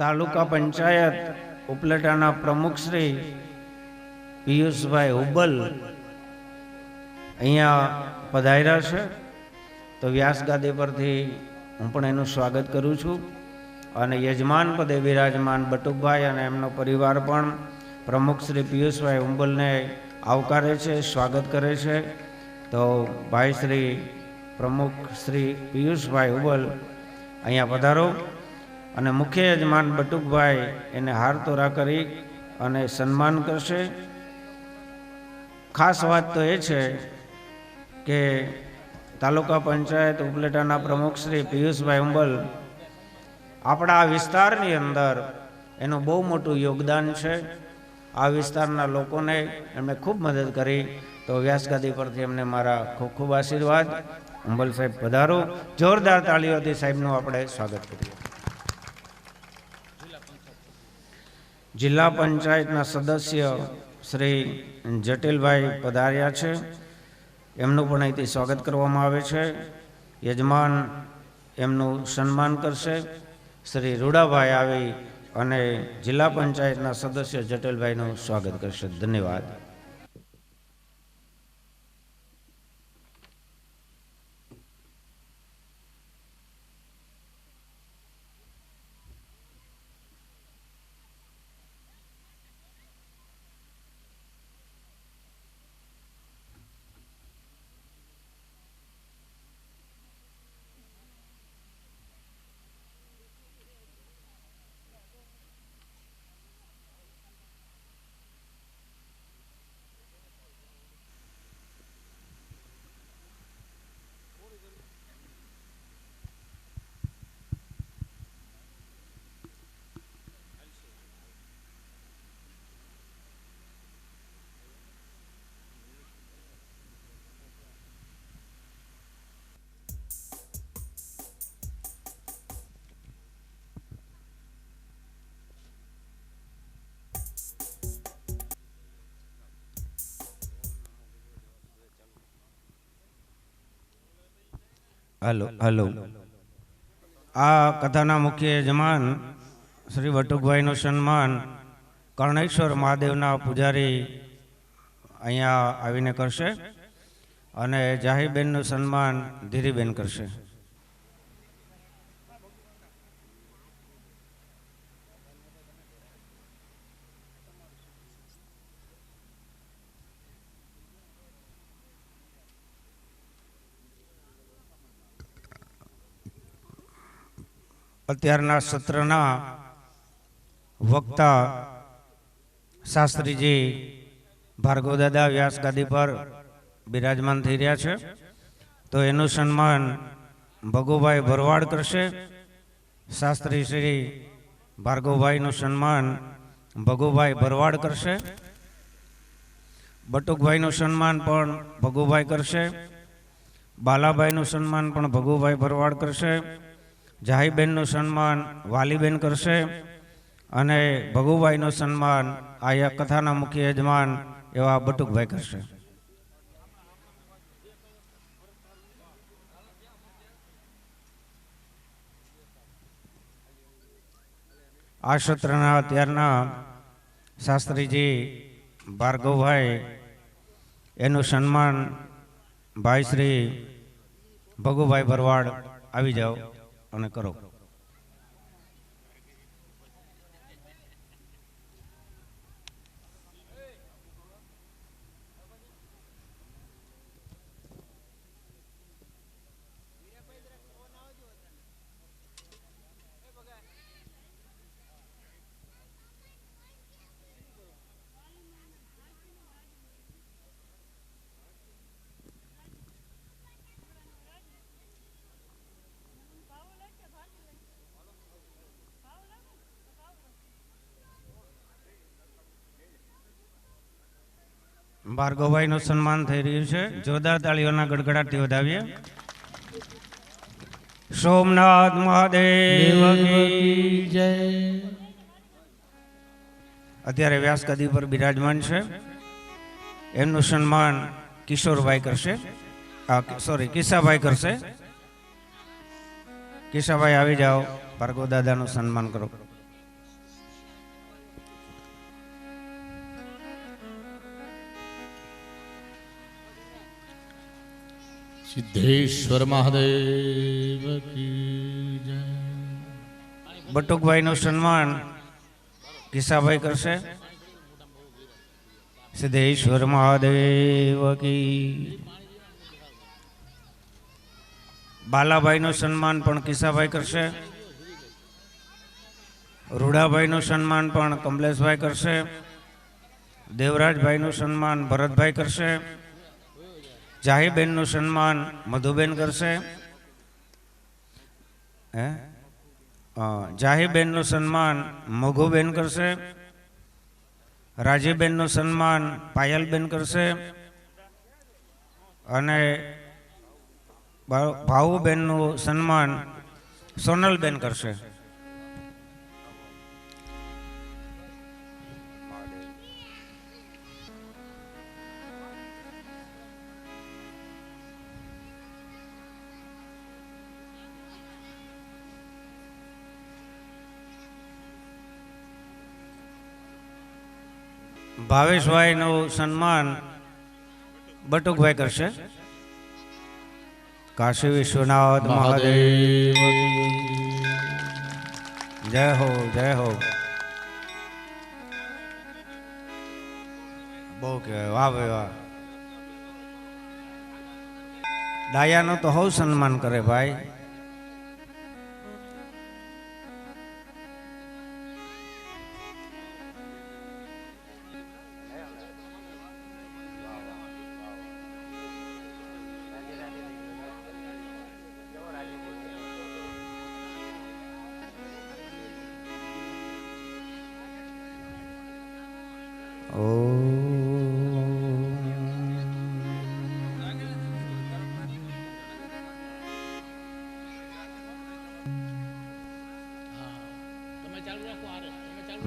તાલુકા પંચાયત ઉપલેટાના પ્રમુખ શ્રી પિયુષભાઈ હુબલ અહીંયા પધાર્યા છે. તો વ્યાસગાદી પરથી હું પણ એનું સ્વાગત કરું છું. અને યજમાન પદે બિરાજમાન બટુકભાઈ અને એમનો પરિવાર પણ પ્રમુખ શ્રી પિયુષભાઈ હુબલને આવકારે છે, સ્વાગત કરે છે. તો ભાઈ શ્રી પ્રમુખ શ્રી પિયુષભાઈ હુબલ અહીંયા પધારો અને મુખ્ય યજમાન બટુકભાઈ એને હાર તોરા કરી અને સન્માન કરશે. ખાસ વાત તો એ છે કે તાલુકા પંચાયત ઉપલેટાના પ્રમુખ શ્રી પિયુષભાઈ હુબલ આપણા આ વિસ્તારની અંદર એનું બહુ મોટું યોગદાન છે. આ વિસ્તારના લોકોને એમણે ખૂબ મદદ કરી. તો વ્યાસગાદી પરથી એમને મારા ખૂબ ખૂબ આશીર્વાદ. હુબલ સાહેબ પધારો. જોરદાર તાળીઓથી સાહેબનું આપણે સ્વાગત કરીએ. જિલ્લા પંચાયતના સદસ્ય શ્રી જટિલભાઈ પધાર્યા છે. એમનું પણ અહીંથી સ્વાગત કરવામાં આવે છે. યજમાન એમનું સન્માન કરશે. શ્રી રૂડાભાઈ આવી અને જિલ્લા પંચાયતના સદસ્ય જટિલભાઈનું સ્વાગત કરશે. ધન્યવાદ. હલો. આ કથાના મુખ્ય યજમાન શ્રી બટુકભાઈનું સન્માન કર્ણેશ્વર મહાદેવના પૂજારી અહીંયા આવીને કરશે અને જાહીબેનનું સન્માન ધીરીબેન કરશે. અત્યારના સત્રના વક્તા શાસ્ત્રીજી ભાર્ગવદાદા વ્યાસગાદી પર બિરાજમાન થઈ રહ્યા છે. તો એનું સન્માન ભગુભાઈ ભરવાડ કરશે. શાસ્ત્રી શ્રી ભાર્ગવભાઈનું સન્માન ભગુભાઈ ભરવાડ કરશે. બટુકભાઈનું સન્માન પણ ભગુભાઈ કરશે. બાલાભાઈનું સન્માન પણ ભગુભાઈ ભરવાડ કરશે. જાહીબેનનું સન્માન વાલીબેન કરશે અને ભગુભાઈનું સન્માન આ કથાના મુખ્ય યજમાન એવા બટુકભાઈ કરશે. આ સત્રના અત્યારના શાસ્ત્રીજી ભાર્ગવભાઈ એનું સન્માન ભાઈ શ્રી ભગુભાઈ ભરવાડ આવી જાઓ અને કરો. ભાર્ગવભાઈનું સન્માન થઈ રહ્યું છે. જોરદાર તાળીઓના ગડગડાટથી વધાવીએ. સોમનાથ મહાદેવ કી જય. અત્યારે વ્યાસગાદી પર બિરાજમાન છે. એમનું સન્માન કિશોરભાઈ કરશે. કિસ્સાભાઈ કરશે. કિસ્સાભાઈ આવી જાઓ, ભાર્ગવ દાદાનું સન્માન કરો. સિદ્ધેશ્વર મહાદેવ કી જય. બટુકભાઈનું સન્માન કિસ્સાભાઈ કરશે. સિદ્ધેશ્વર મહાદેવ કી. બાલાભાઈનું સન્માન પણ કિસ્સાભાઈ કરશે. રૂડાભાઈનું સન્માન પણ કમલેશભાઈ કરશે. દેવરાજભાઈનું સન્માન ભરતભાઈ કરશે. જાહીબેનનું સન્માન મધુબેન કરશે. જાહીબેનનું સન્માન મઘુબેન કરશે. રાજીબેનનું સન્માન પાયલબેન કરશે. અને ભાવુબેનનું સન્માન સોનલબેન કરશે. ભાવેશભાઈનું સન્માન બટુકભાઈ કરશે. કાશી વિશ્વનાથ મહાદેવ જય હો જય હો. બહુ કહેવાય, વાહ ભાઈ વાહ. ડાયાનું તો હવ સન્માન કરે ભાઈ.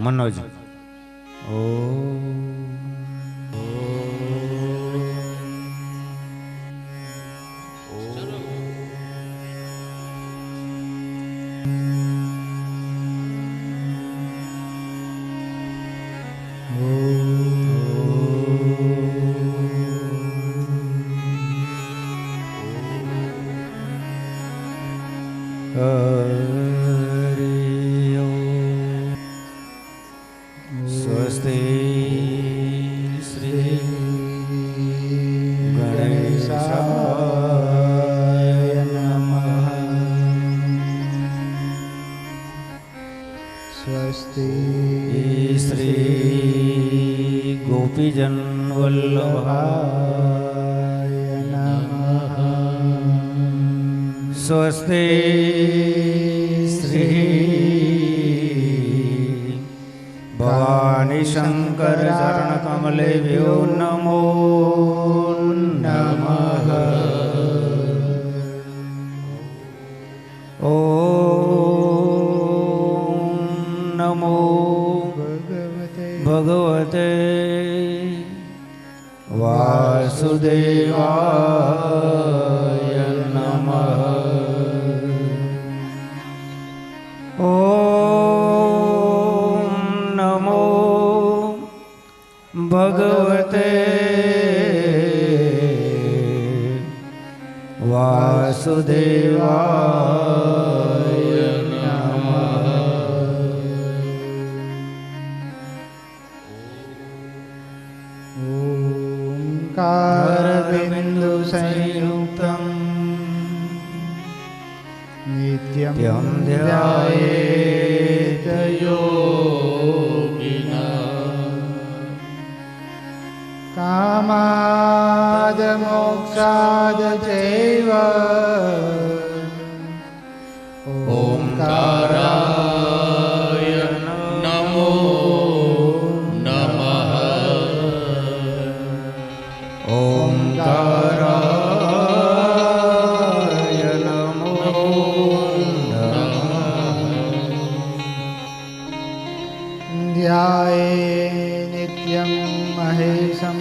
મનોજ સ્વસ્તિ શ્રી ગણેશાય નમઃ. સ્વસ્તિ શ્રી ગોપીજન વલ્લભાય નમઃ. સ્વસ્તિ શ્રી ભવાની શંકર ચરણ કમલેભ્યો નમો નમઃ. ઓમ નમો ભગવતે વાસુદેવાય નમઃ. ઓમ નમો ભગવતે વાસુદેવાય નમઃ. ઓમકારબિંદુ સંયુક્તમ નિત્યમ ધ્યાયેત યોગિનઃ. કામાદ મોક્ષાદ ચૈવ ઓમકારાય નમો નમઃ. ઓમકારાય નમો નમઃ. ધ્યાયે નિત્યમ મહેશમ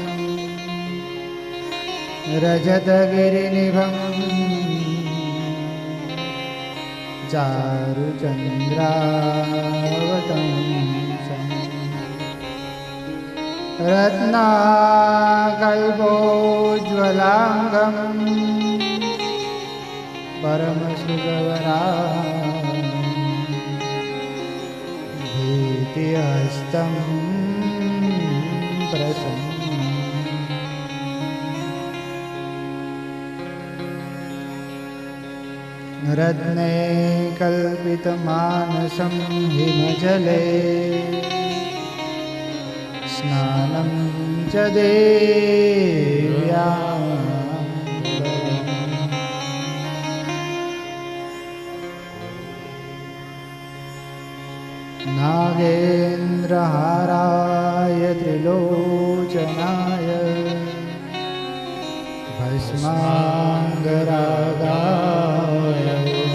રજતગિરિનિભં ચારુચંદ્રાવતંસં રત્નાકલ્પોજ્વલાંગં परम सुगवरा भीतिहस्तं प्रसन्न रत्ने कल्पितमानसं हिमजले स्नानं च देव्या नागेन्द्रहाराय त्रिलोचनाय भस्माङ्गरागाय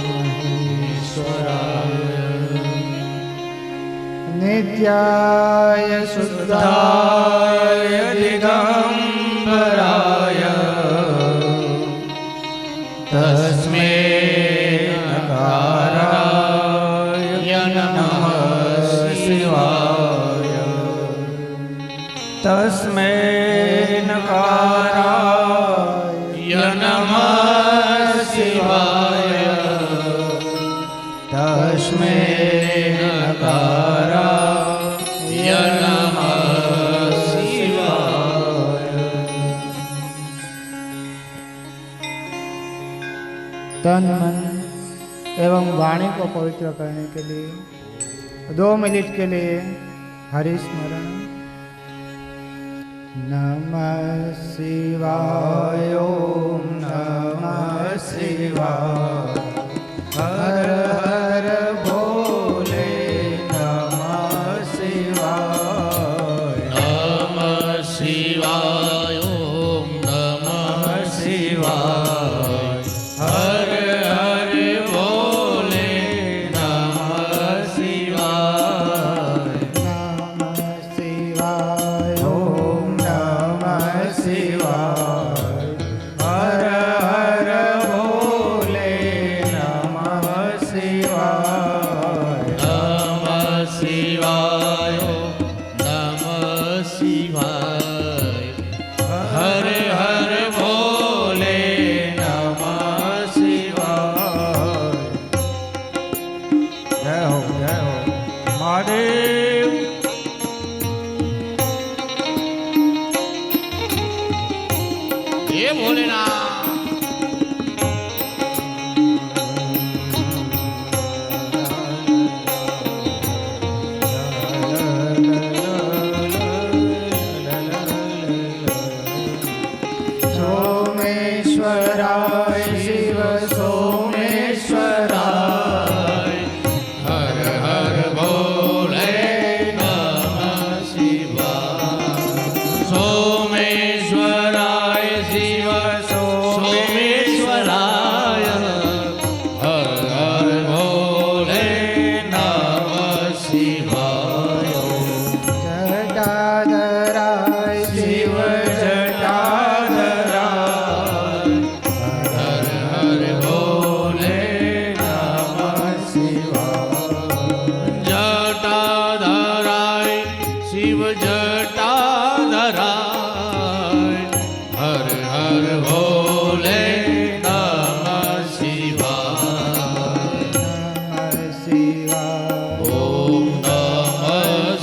महेश्वराय नित्याय शुद्धाय दिगम्बराय तस्मै नकाराय नमः शिवाय तस्मै नकाराय नमः शिवाय तस्मै नकाराय नमः शिवाय। तन मन एवं वाणी को पवित्र करने के लिए 2 मिनट के लिए हरि स्मरण। नमः शिवाय ओम नमः शिवाय हर हर भोले नमः शिवाय नमः शिवाय ओम नमः शिवाय हर हर भोले नमः शिवाय नमः शिवाय ओम नमः शिवाय हर हर भोले नमः शिवाय नमः शिवाय नमः शिवाय हर हर भोले नमः शिवाय। जय हो महादेव। ये भोलेनाथ सोमेश्वराय शिव सोमेश्वराय हर हर भोले नमः शिवाय सोमेश्वराय शिव सोमेश्वराय हर हर भोले नमः शिवाय। जटाधराय शिव जटाधराय हर हर भोले नमः शिवाय। जटाधराय शिव जटाधराय हर हर भोले नमः शिवाय नमः शिवाय ओम नमः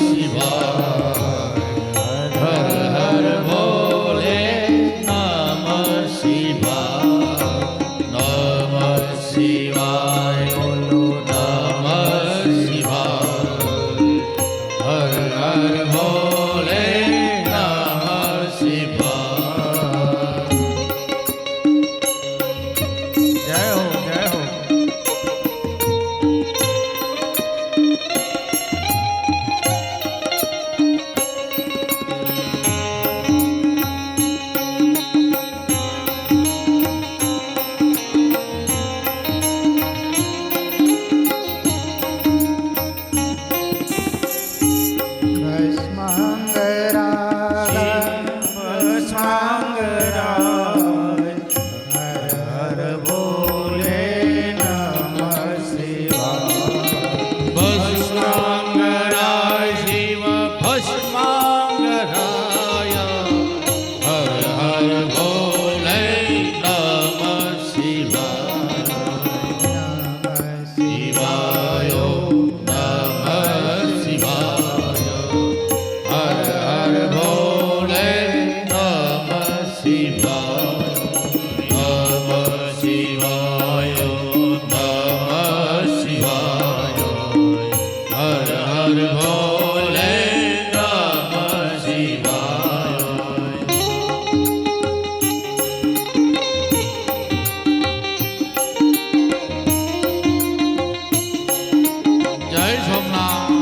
शिवाय हर हर भोले नमः शिवाय नमः शिवाय नमः शिवाय हर हर भोले नमः હર ભોલે નમઃ શિવાય. જય સોમનાથ.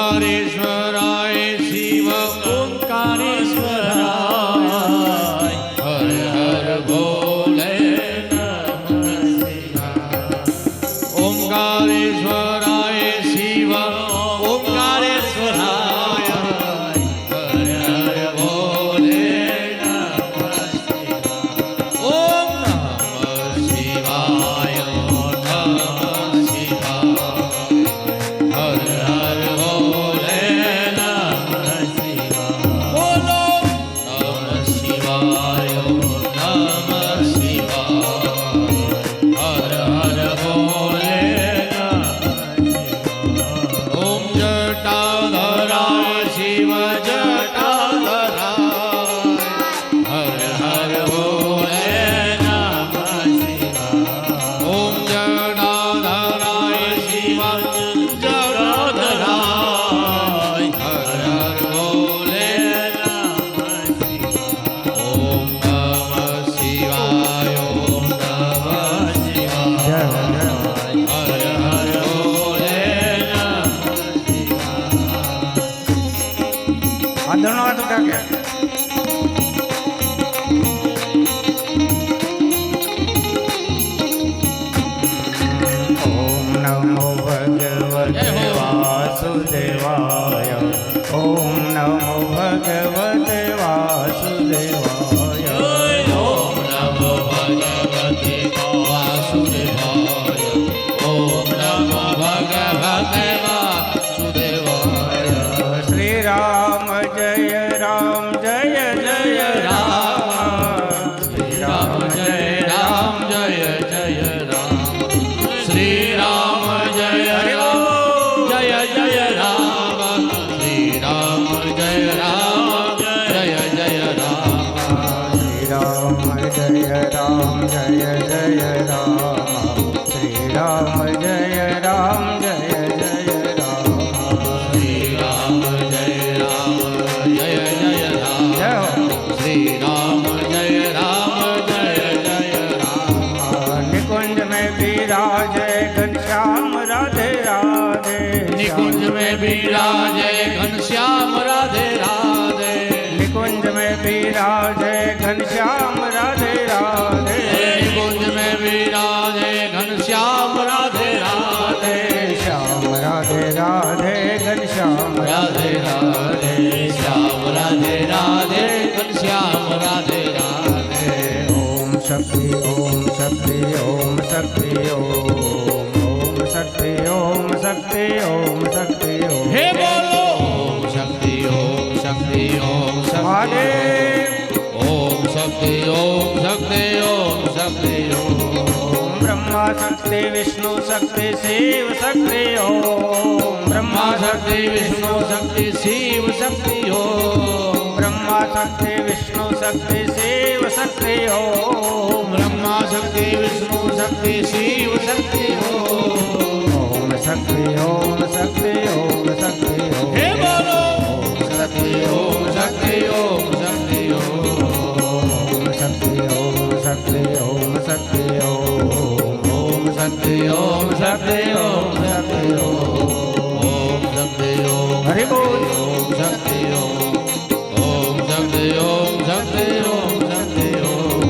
ઓંકારેશ્વરાય શિવ ઓંકારેશ્વરાય હર હર ભોલે નમઃ શિવાય. ઓંકારેશ્વરાય શિવ ઓંકારેશ્વરાય હર હર ભોલે નમઃ શિવાય. ઓમ નમઃ શિવાય નમઃ શિવાય. હર હર ભોલે નમઃ શિવાય. બોલો નમઃ શિવાય નમઃ શિવાય. હર હર ભોલે નમઃ શિવાય. ઓમ જટાધરાય શિવ જટાધરાય હર હર ભોલે નમઃ શિવાય. ઓમ જટાધરાય શિવ જટાધરાય હર હર ભોલે નમઃ શિવાય. ઓમ નમઃ શિવાય ઓમ નમઃ શિવાય. હર હર ભોલે નમઃ શિવાય. આદરનો હાથ ઉઠાકે. ઓમ નમો ભગવતે વાસુદેવાય. ઓમ નમો ભગવતે વાસુદેવાય. ઓમ નમો ભગવતે વાસુદેવાય. ઓમ નમો ભગવતે વાસુદેવાય. શ્રી રામ જય રામ જય જય રામ. શ્રી રામ જય રામ જય જય રામ. શ્રી રામ જય રામ જય જય રામ. શ્રી રામ જય રામ જય જય રામ. શ્રી રામ જય રામ જય જય રામ. શ્રી રામ જય રામ જય જય રામ. શ્રી રામ જય રામ જય જય રામ. જય હો. શ્રી રામ જય રામ જય જય રામ. निकुंज में विराजे घनश्याम राधे राधे. निकुंज में विराजे घनश्याम राधे राधे. निकुंज में विराजे घनश्याम राधे राधे. निकुंज में विराजे घनश्याम राधे राधे. श्याम राधे राधे घनश्याम राधे राधे श्याम राधे राधे घनश्याम राधे राधे. ओम शक्ति ओम शक्ति ओम शक्ति ओम शक्ति ओम शक्ति ओम शक्ति ओम. हे बोलो ओम शक्ति ओम शक्ति ओम शक्ति. महादेव. ओम शक्ति ओम शक्ति ओम शक्ति ओम. ब्रह्मा शक्ति विष्णु शक्ति शिव शक्ति ओम. ब्रह्मा शक्ति विष्णु शक्ति शिव शक्ति ओम. ब्रह्मा शक्ति विष्णु शक्ति शिव शक्ति ओम. ब्रह्मा शक्ति विष्णु शक्ति शिव शक्ति ओम. ओम शक्ति ओम शक्ति ओम शक्ति ओम. हे बोलो ओम शक्ति ओम शक्ति ओम शक्ति ओम. ओम शक्ति ओम शक्ति ओम शक्ति ओम. ओम शक्ति ओम शक्ति ओम शक्ति ओम. ओम शक्ति ओम हरि बोल. ओम शक्ति ओम. ओम शक्ति ओम शक्ति ओम शक्ति ओम.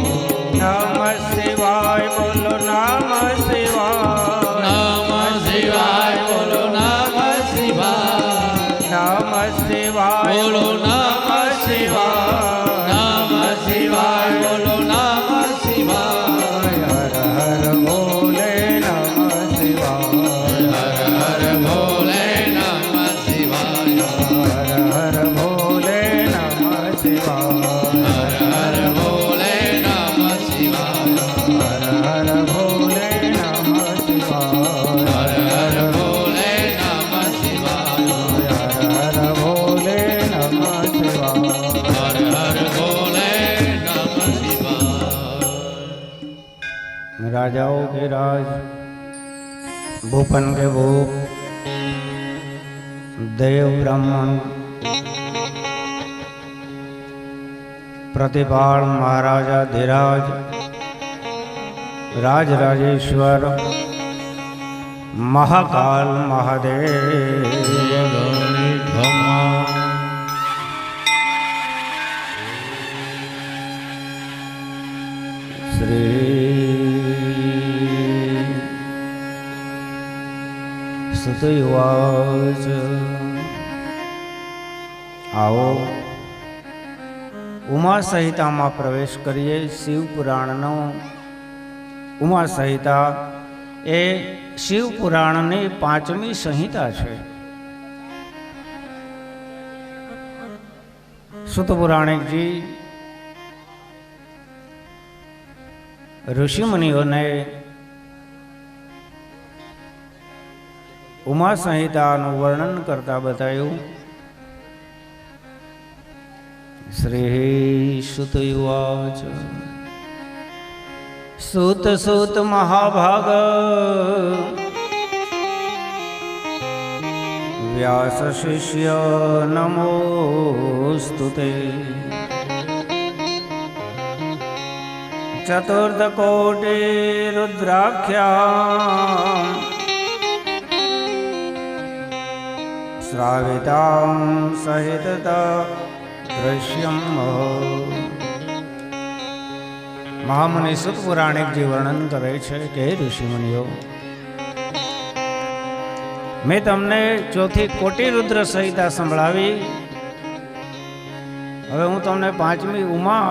नमः शिवाय बोलो नमः शिवाय. नमः शिवाय बोलो नमः शिवाय. राजाओं के राज, भूपन के भूप, देव ब्राह्मण, प्रतिपाल महाराजा धीराज, राज राजेश्वर, महाकाल महादेव, श्री सुतयुवाच। आओ ઉમા સંહિતામાં પ્રવેશ કરીએ। શિવ પુરાણનો ઉમા સંહિતા એ શિવ પુરાણની 5મી સંહિતા છે। સુત પુરાણિકજી ઋષિમુનિઓને ઉમા સંહિતાનું વર્ણન કરતા બતાવ્યું। શ્રી સુતયુવાચ। સુત સુત મહાભાગ વ્યાસ શિષ્ય નમોસ્તુતે। ચતુર્થ કોટિ રુદ્રાખ્યા શ્રાવિતાં સહિત દૃશ્યમ। મહામુનિ સુત પુરાણિકજી વર્ણન કરે છે કે ઋષિમુનિઓ, મેં તમને ચોથી કોટિ રુદ્ર સંહિતા સંભળાવી, હવે હું તમને 5મી ઉમા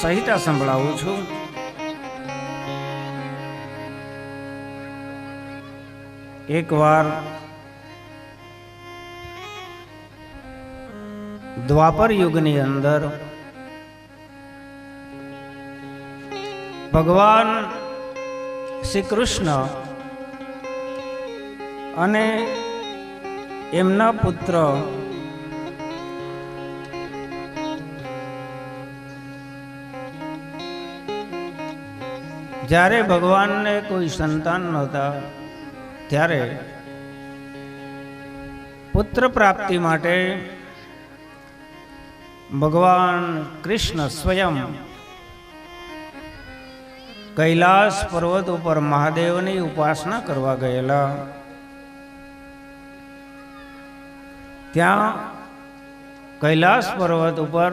સંહિતા સંભળાવું છું। એકવાર દ્વાપર યુગની અંદર ભગવાન શ્રી કૃષ્ણ અને એમના પુત્ર જ્યારે ભગવાનને કોઈ સંતાન નહોતા ત્યારે પુત્ર પ્રાપ્તિ માટે ભગવાન કૃષ્ણ સ્વયં કૈલાસ પર્વત ઉપર મહાદેવની ઉપાસના કરવા ગયેલા। ત્યાં કૈલાસ પર્વત ઉપર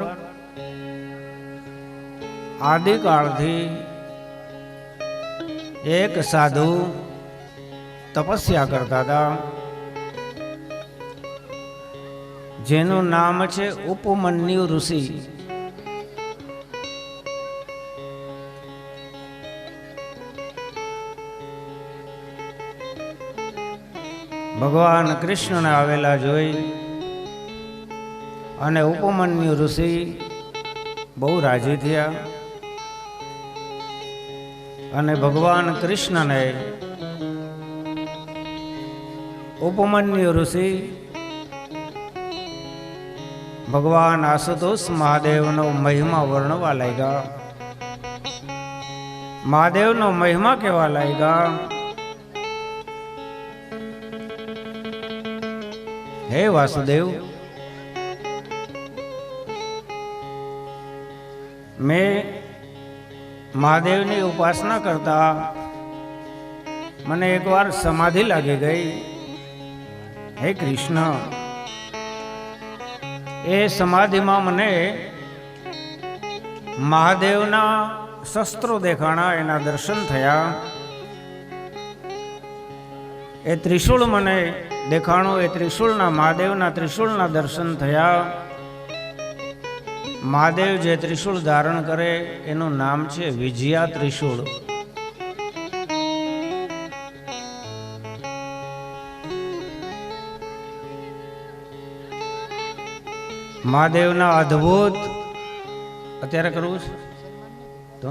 આદિકાળથી એક સાધુ તપસ્યા કરતા હતા, જેનું નામ છે ઉપમન્યુ ઋષિ। ભગવાન કૃષ્ણને આવેલા જોઈ અને ઉપમન્યુ ઋષિ બહુ રાજી થયા અને ભગવાન કૃષ્ણને ઉપમન્યુ ઋષિ ભગવાન આશુતોષ મહાદેવનો મહિમા વર્ણવા લાગ્યા। મહાદેવનો મહિમા કહેવા લાગ્યા, હે વાસુદેવ, મેં મહાદેવની ઉપાસના કરતા મને એકવાર સમાધિ લાગી ગઈ। હે કૃષ્ણ, એ સમાધિમાં મને મહાદેવના શસ્ત્રો દેખાણા, એના દર્શન થયા। એ ત્રિશૂળ મને દેખાણું, એ ત્રિશૂળના મહાદેવના ત્રિશૂળના દર્શન થયા। મહાદેવ જે ત્રિશૂળ ધારણ કરે એનું નામ છે વિજયા ત્રિશૂળ। મહાદેવના અદ્ભુત અત્યારે કરવું છે તો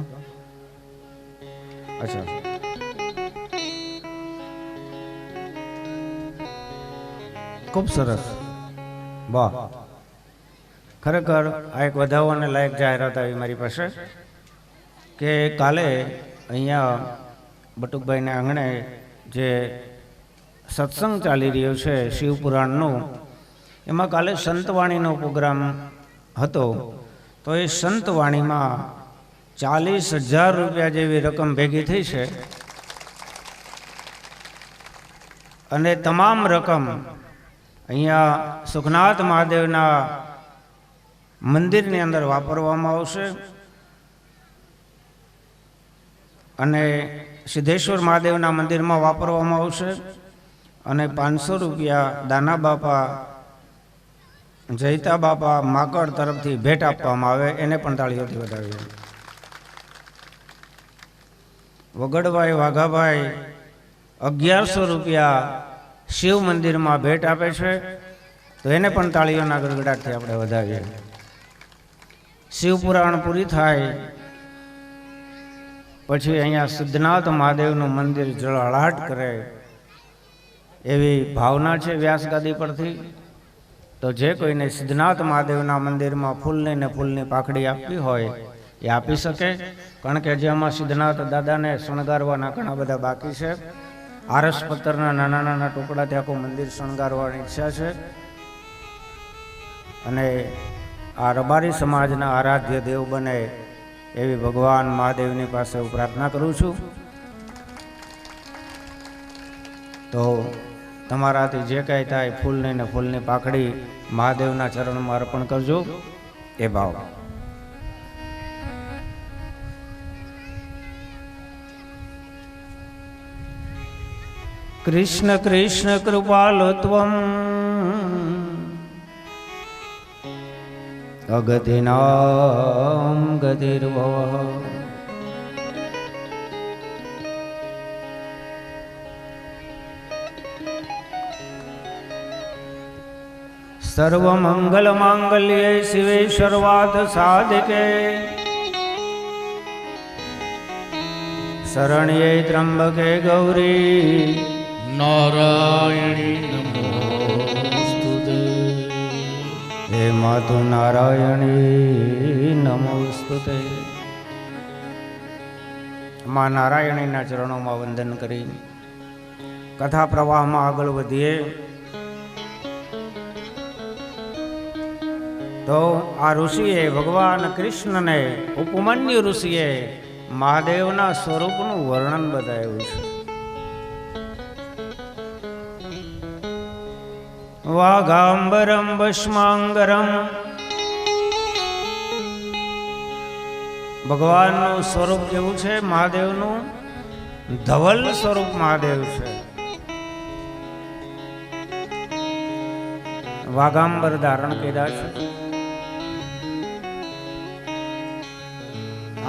અચ્છા ખૂબ સરસ, વાહ, ખરેખર આ એક વધાવવાને લાયક જાહેરાત આવી મારી પાસે કે કાલે અહીંયા બટુકભાઈને આંગણે જે સત્સંગ ચાલી રહ્યો છે શિવપુરાણનું, એમાં કાલે સંતવાણીનો પ્રોગ્રામ હતો. તો એ સંતવાણીમાં 40,000 રૂપિયા જેવી રકમ ભેગી થઈ છે અને તમામ રકમ અહીંયા સુખનાથ મહાદેવના મંદિરની અંદર વાપરવામાં આવશે અને સિદ્ધેશ્વર મહાદેવના મંદિરમાં વાપરવામાં આવશે. અને 500 રૂપિયા દાના બાપા જયતા બાપા માકડ તરફથી ભેટ આપવામાં આવે, એને પણ તાળીઓથી વધાવીએ. વગડભાઈ વાઘાભાઈ 1100 રૂપિયા શિવ મંદિરમાં ભેટ આપે છે, તો એને પણ તાળીઓના ગડગડાટથી આપણે વધાવીએ. શિવપુરાણ પૂરી થાય પછી અહીંયા સિદ્ધનાથ મહાદેવનું મંદિર જળહળાટ કરે એવી ભાવના છે વ્યાસગાદી પરથી. તો જે કોઈને સિદ્ધનાથ મહાદેવના મંદિરમાં ફૂલની ને ફૂલની પાખડી આપવી હોય એ આપી શકે, કારણ કે હજી આમાં સિદ્ધનાથ દાદાને શણગારવાના ઘણા બધા બાકી છે. આરસ પત્તરના નાના નાના ટુકડાથી આખું મંદિર શણગારવાની ઈચ્છા છે. અને આ રબારી સમાજના આરાધ્ય દેવ બને એવી ભગવાન મહાદેવની પાસે હું પ્રાર્થના કરું છું. તો તમારાથી જે કાંઈ થાય ફૂલની ને ફૂલની પાખડી મહાદેવના ચરણમાં અર્પણ કરજો એ ભાવ. કૃષ્ણ કૃષ્ણ કૃપાલો ત્વમ અગતિનામ ગતિર્ભવઃ. સર્વમંગલ માંગલ્યે શિવે સર્વાર્થ સાધિકે શરણ્યે ત્રંબકે ગૌરી નારાયણી નમોસ્તુતે. હે માતુ નારાયણી નમોસ્તુતે. માં નારાયણીના ચરણોમાં વંદન કરી કથા પ્રવાહમાં આગળ વધીએ. તો આ ઋષિએ ભગવાન કૃષ્ણને ઉપમન્યુ ઋષિએ મહાદેવના સ્વરૂપનું વર્ણન બતાવ્યું છે. વાઘાંબરમ ભસ્માંગરમ, ભગવાનનું સ્વરૂપ કેવું છે? મહાદેવનું ધવલ સ્વરૂપ મહાદેવ છે. વાઘાંબર ધારણ કર્યા છે.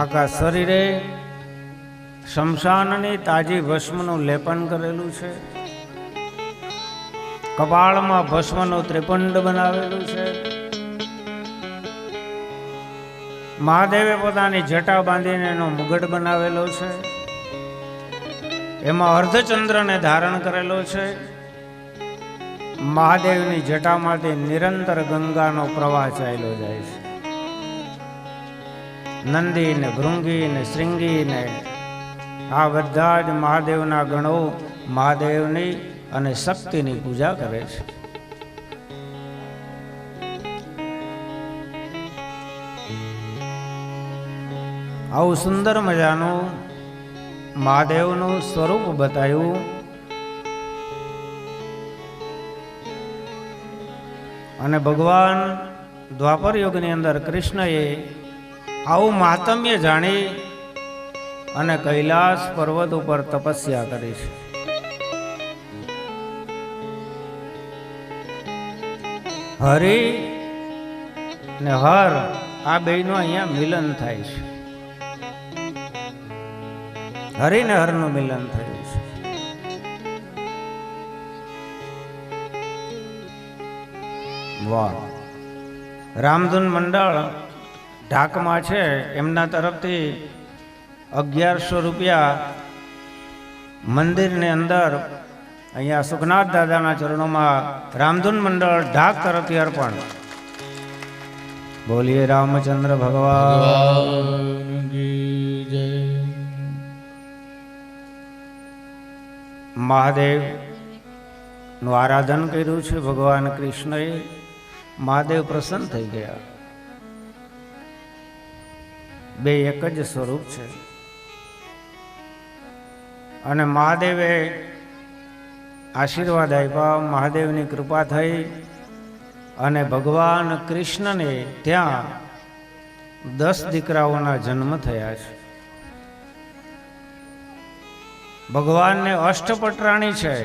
આખા શરીરે શમશાનની તાજી ભસ્મનું લેપન કરેલું છે. કપાળમાં ભસ્મનું ત્રિપંડ બનાવેલું છે. મહાદેવે પોતાની જટા બાંધીને એનો મુગટ બનાવેલો છે. એમાં અર્ધચંદ્રને ધારણ કરેલો છે. મહાદેવની જટામાંથી નિરંતર ગંગાનો પ્રવાહ ચાલ્યો જાય છે. નંદી ને ભૃંગી ને શ્રીંગી ને આ બધા જ મહાદેવના ગણો મહાદેવની અને શક્તિની પૂજા કરે છે. આવું સુંદર મજાનું મહાદેવનું સ્વરૂપ બતાવ્યું. અને ભગવાન દ્વાપર યુગની અંદર કૃષ્ણએ આવું મહાત્મ્ય જાણી અને કૈલાસ પર્વત ઉપર તપસ્યા કરી છે. હરિ ને હર આ બેયનું અહીંયા મિલન થાય છે. હરિ ને હરનું મિલન થયું છે. વાહ! રામધૂન મંડળ ઢાકમાં છે, એમના તરફથી 1100 રૂપિયા મંદિરની અંદર અહીંયા સુખનાથ દાદાના ચરણોમાં રામધૂન મંડળ ઢાક તરફથી અર્પણ. બોલીએ રામચંદ્ર ભગવાન. મહાદેવનું આરાધન કર્યું છે ભગવાન કૃષ્ણએ. મહાદેવ પ્રસન્ન થઈ ગયા. બે એક જ સ્વરૂપ છે. અને મહાદેવે આશીર્વાદ આપ્યા. મહાદેવની કૃપા થઈ અને ભગવાન કૃષ્ણને ત્યાં 10 દીકરાઓના જન્મ થયા છે. ભગવાનને અષ્ટપટ રાણી છે.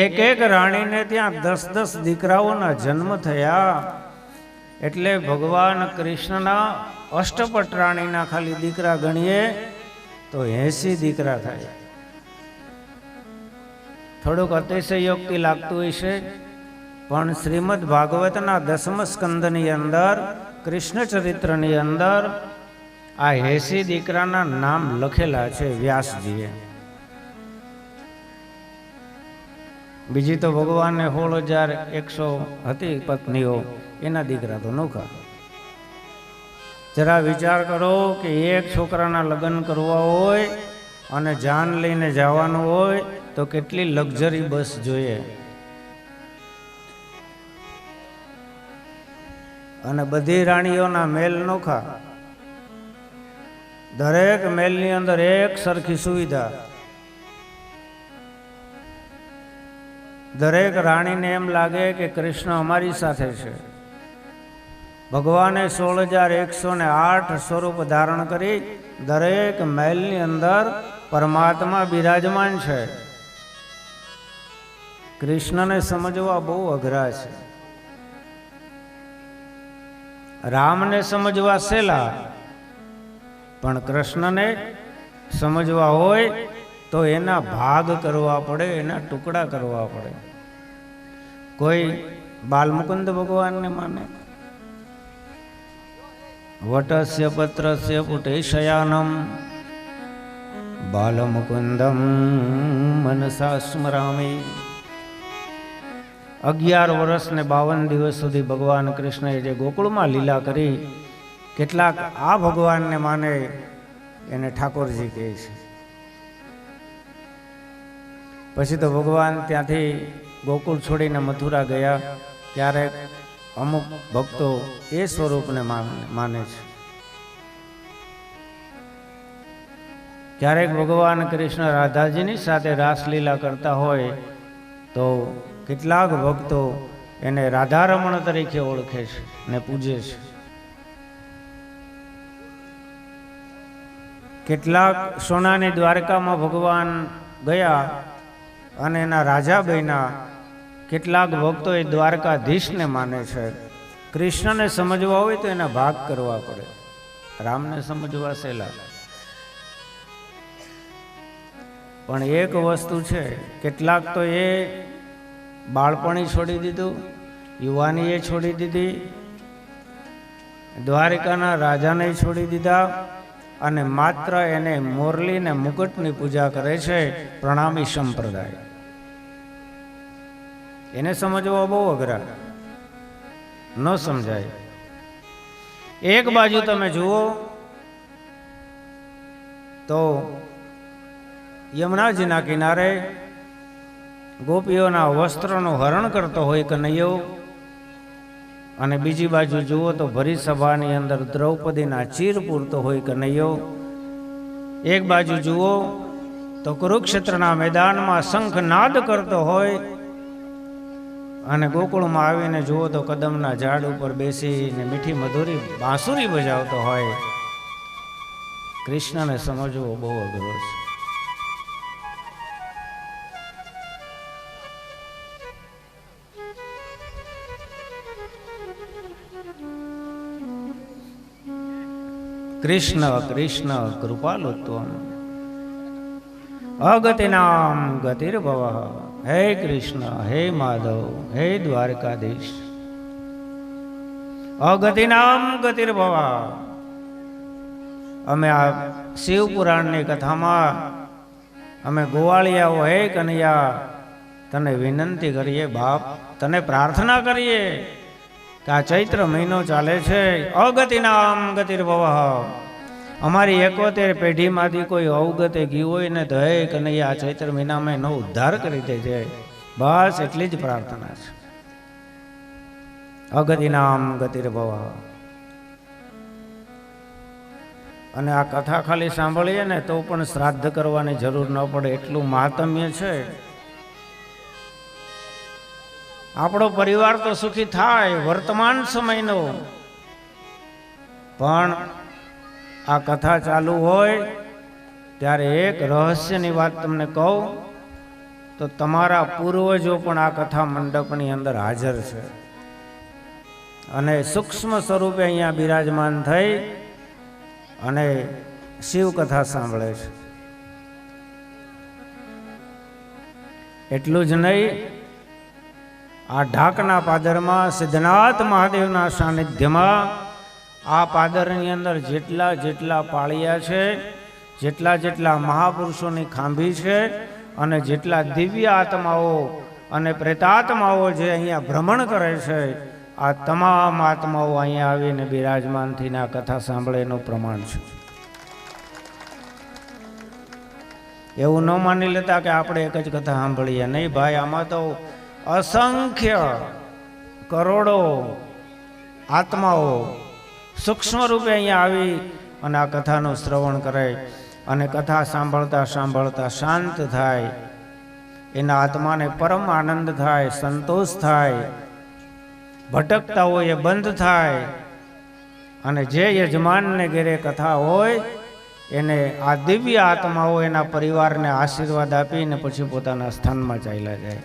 એક એક રાણીને ત્યાં 10 દીકરાઓના જન્મ થયા. એટલે ભગવાન કૃષ્ણના અષ્ટપટ રાણીના ખાલી દીકરા ગણીએ તો 80 દીકરા થાય. થોડુંક અતિશયોક્તિ લાગતું હશે, પણ શ્રીમદ ભાગવતના 10મ સ્કંદની અંદર કૃષ્ણ ચરિત્રની અંદર આ 80 દીકરાના નામ લખેલા છે વ્યાસજીએ. બીજી તો ભગવાનને 16,100 હતી પત્નીઓ, એના દીકરા તો નોખા. જરા વિચાર કરો કે એક છોકરાના લગ્ન કરવા હોય અને જાન લઈને જવાનું હોય તો કેટલી લક્ઝરી બસ જોઈએ. અને બધી રાણીઓના મેલ નોખા. દરેક મેલની અંદર એક સરખી સુવિધા. દરેક રાણીને એમ લાગે કે કૃષ્ણ અમારી સાથે છે. ભગવાને 16,108 સ્વરૂપ ધારણ કરી દરેક મહેલની અંદર પરમાત્મા બિરાજમાન છે. કૃષ્ણને સમજવા બહુ અઘરા છે. રામને સમજવા સહેલા, પણ કૃષ્ણને સમજવા હોય તો એના ભાગ કરવા પડે, એના ટુકડા કરવા પડે. કોઈ બાલમુકુંદ ભગવાનને માને, વટસ્ય પત્રસ્ય પુટે શયાનમ બાલમુકુંદમ મનસા સ્મરામી. 11 વર્ષ ને 52 દિવસ સુધી ભગવાન કૃષ્ણએ જે ગોકુળમાં લીલા કરી, કેટલાક આ ભગવાનને માને એને ઠાકોરજી કહે છે. પછી તો ભગવાન ત્યાંથી ગોકુળ છોડીને મથુરા ગયા. ક્યારેક અમુક ભક્તો એ સ્વરૂપને માને છે. ક્યારેક ભગવાન કૃષ્ણ રાધાજીની સાથે રાસલીલા કરતા હોય તો કેટલાક ભક્તો એને રાધારમણ તરીકે ઓળખે છે ને પૂજે છે. કેટલાક સોનાની દ્વારકામાં ભગવાન ગયા અને એના રાજા બન્યા. કેટલાક ભક્તો એ દ્વારકાધીશને માને છે. કૃષ્ણને સમજવા હોય તો એના ભાગ કરવા પડે, રામને સમજવા સહેલા. પણ એક વસ્તુ છે, કેટલાક તો એ બાળપણી છોડી દીધું, યુવાનીએ છોડી દીધી, દ્વારિકાના રાજાને છોડી દીધા અને માત્ર એને મોરલી ને મુકુટની પૂજા કરે છે. પ્રણામી સંપ્રદાય. એને સમજવા બહુ અઘરા, ન સમજાય. એક બાજુ તમે જુઓ તો યમુનાજીના કિનારે ગોપીઓના વસ્ત્રનું હરણ કરતો હોય કનૈયો, અને બીજી બાજુ જુઓ તો ભરી સભાની અંદર દ્રૌપદીના ચીર પૂરતો હોય કનૈયો. એક બાજુ જુઓ તો કુરુક્ષેત્રના મેદાનમાં શંખનાદ કરતો હોય, અને ગોકુળમાં આવીને જુઓ તો કદમના ઝાડ ઉપર બેસીને મીઠી મધુરી બાંસુરી બજાવતો હોય. કૃષ્ણને સમજવો બહુ અઘરો છે. કૃષ્ણ કૃષ્ણ કૃપાલુત્વમ અગતિનામ ગતિર્ભવ. હે કૃષ્ણ, હે માધવ, હે દ્વારકાધીશ. અગતિનામ ગતિર્ભવ. અમે આ શિવ પુરાણની કથામાં અમે ગોવાળિયાઓ હે કનૈયા તને વિનંતી કરીએ, બાપ તને પ્રાર્થના કરીએ કે આ ચૈત્ર મહિનો ચાલે છે. અગતિનામ ગતિર્ભવ. અમારી 71 પેઢીમાંથી કોઈ અવગતે ગયું હોય ને તો હે કનૈયા આ ચૈત્ર મહિનામાં એનો ઉદ્ધાર કરી દેજે. બસ એટલી જ પ્રાર્થના છે. અગતિનામ ગતિર્ભવ. અને આ કથા ખાલી સાંભળીએ ને તો પણ શ્રાદ્ધ કરવાની જરૂર ન પડે, એટલું મહાત્મ્ય છે. આપણો પરિવાર તો સુખી થાય વર્તમાન સમયનો, પણ આ કથા ચાલુ હોય ત્યારે એક રહસ્યની વાત તમને કહું તો તમારા પૂર્વજો પણ આ કથા મંડપની અંદર હાજર છે અને સૂક્ષ્મ સ્વરૂપે અહીંયા બિરાજમાન થઈ અને શિવ કથા સાંભળે છે. એટલું જ નહીં, આ ઢાકના પાદરમાં સિદ્ધનાથ મહાદેવના સાનિધ્યમાં આ પાદરની અંદર જેટલા જેટલા પાળિયા છે, જેટલા જેટલા મહાપુરુષોની ખાંભી છે અને જેટલા દિવ્ય આત્માઓ અને પ્રેતાત્માઓ જે અહીંયા ભ્રમણ કરે છે, આ તમામ આત્માઓ અહીંયા આવીને બિરાજમાન થઈને આ કથા સાંભળે એનું પ્રમાણ છે. એવું ન માની લેતા કે આપણે એક જ કથા સાંભળીએ. નહીં ભાઈ, આમાં તો અસંખ્ય કરોડો આત્માઓ સૂક્ષ્મ રૂપે અહીંયા આવી અને આ કથાનું શ્રવણ કરે અને કથા સાંભળતા સાંભળતા શાંત થાય, એના આત્માને પરમ આનંદ થાય, સંતોષ થાય, ભટકતા હોય એ બંધ થાય અને જે યજમાનને ઘેરે કથા હોય એને આ દિવ્ય આત્માઓ એના પરિવારને આશીર્વાદ આપીને પછી પોતાના સ્થાનમાં ચાલ્યા જાય.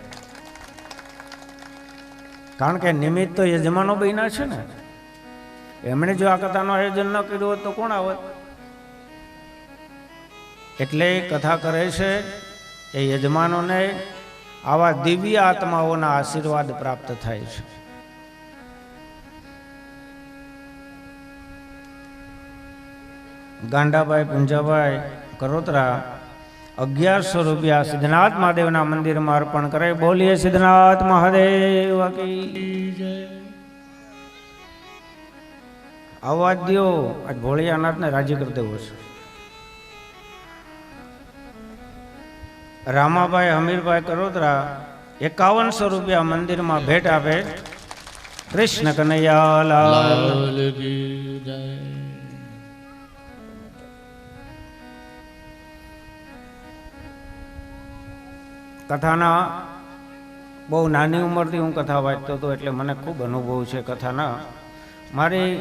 કારણ કે નિમિત્ત તો યજમાનો બન્યા છે ને. એમણે જો આ કથાનું આયોજન ન કર્યું હોત તો કોણ આવત? એટલે કથા કરે છે એ યજમાનોને આવા દિવ્ય આત્માઓના આશીર્વાદ પ્રાપ્ત થાય છે. ગાંડાભાઈ પુંજાભાઈ કરોતરા 1100 રૂપિયા સિદ્ધનાથ મહાદેવના મંદિરમાં અર્પણ કરે. બોલીએ સિદ્ધનાથ મહાદેવ કી જય. આવાજ દો, આજ ભોળિયાનાથને રાજી કરી દેવો છે. રામાભાઈ હમીરભાઈ કરોતરા 5100 રૂપિયા મંદિરમાં ભેટ આપે. કૃષ્ણ કનૈયા લાલ કી જય. કથાના બહુ નાની ઉંમરથી હું કથા વાંચતો હતો એટલે મને ખૂબ અનુભવ છે કથાના. મારી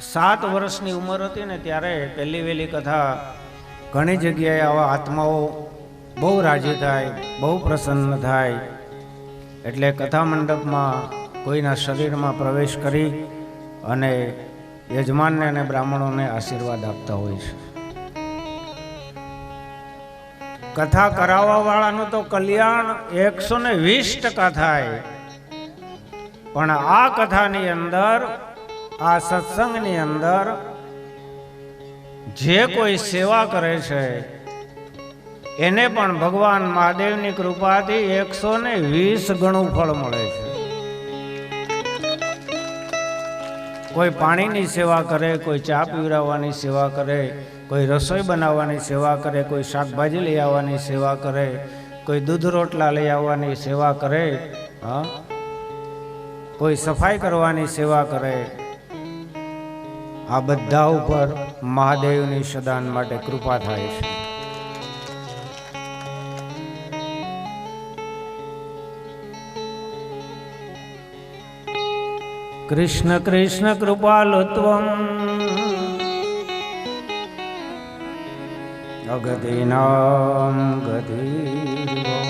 7 વર્ષની ઉંમર હતી ને ત્યારે પહેલી વહેલી કથા ઘણી જગ્યાએ આવા આત્માઓ બહુ રાજી થાય, બહુ પ્રસન્ન થાય એટલે કથા મંડપમાં કોઈના શરીરમાં પ્રવેશ કરી અને યજમાનને અને બ્રાહ્મણોને આશીર્વાદ આપતા હોય છે. કથા કરાવવા વાળાનું તો કલ્યાણ 120% થાય, પણ આ કથાની અંદર, આ સત્સંગની અંદર જે કોઈ સેવા કરે છે એને પણ ભગવાન મહાદેવની કૃપાથી 120 ગણું ફળ મળે છે. કોઈ પાણીની સેવા કરે, કોઈ ચા પીવડાવવાની સેવા કરે, કોઈ રસોઈ બનાવવાની સેવા કરે, કોઈ શાકભાજી લઈ આવવાની સેવા કરે, કોઈ દૂધ રોટલા લઈ આવવાની સેવા કરે, હા, કોઈ સફાઈ કરવાની સેવા કરે. આ બધા ઉપર મહાદેવની સદાન માટે કૃપા થાય છે. કૃષ્ણ કૃષ્ણ કૃપાલુત્વમ અગતિનામ ગતિર્ભવ.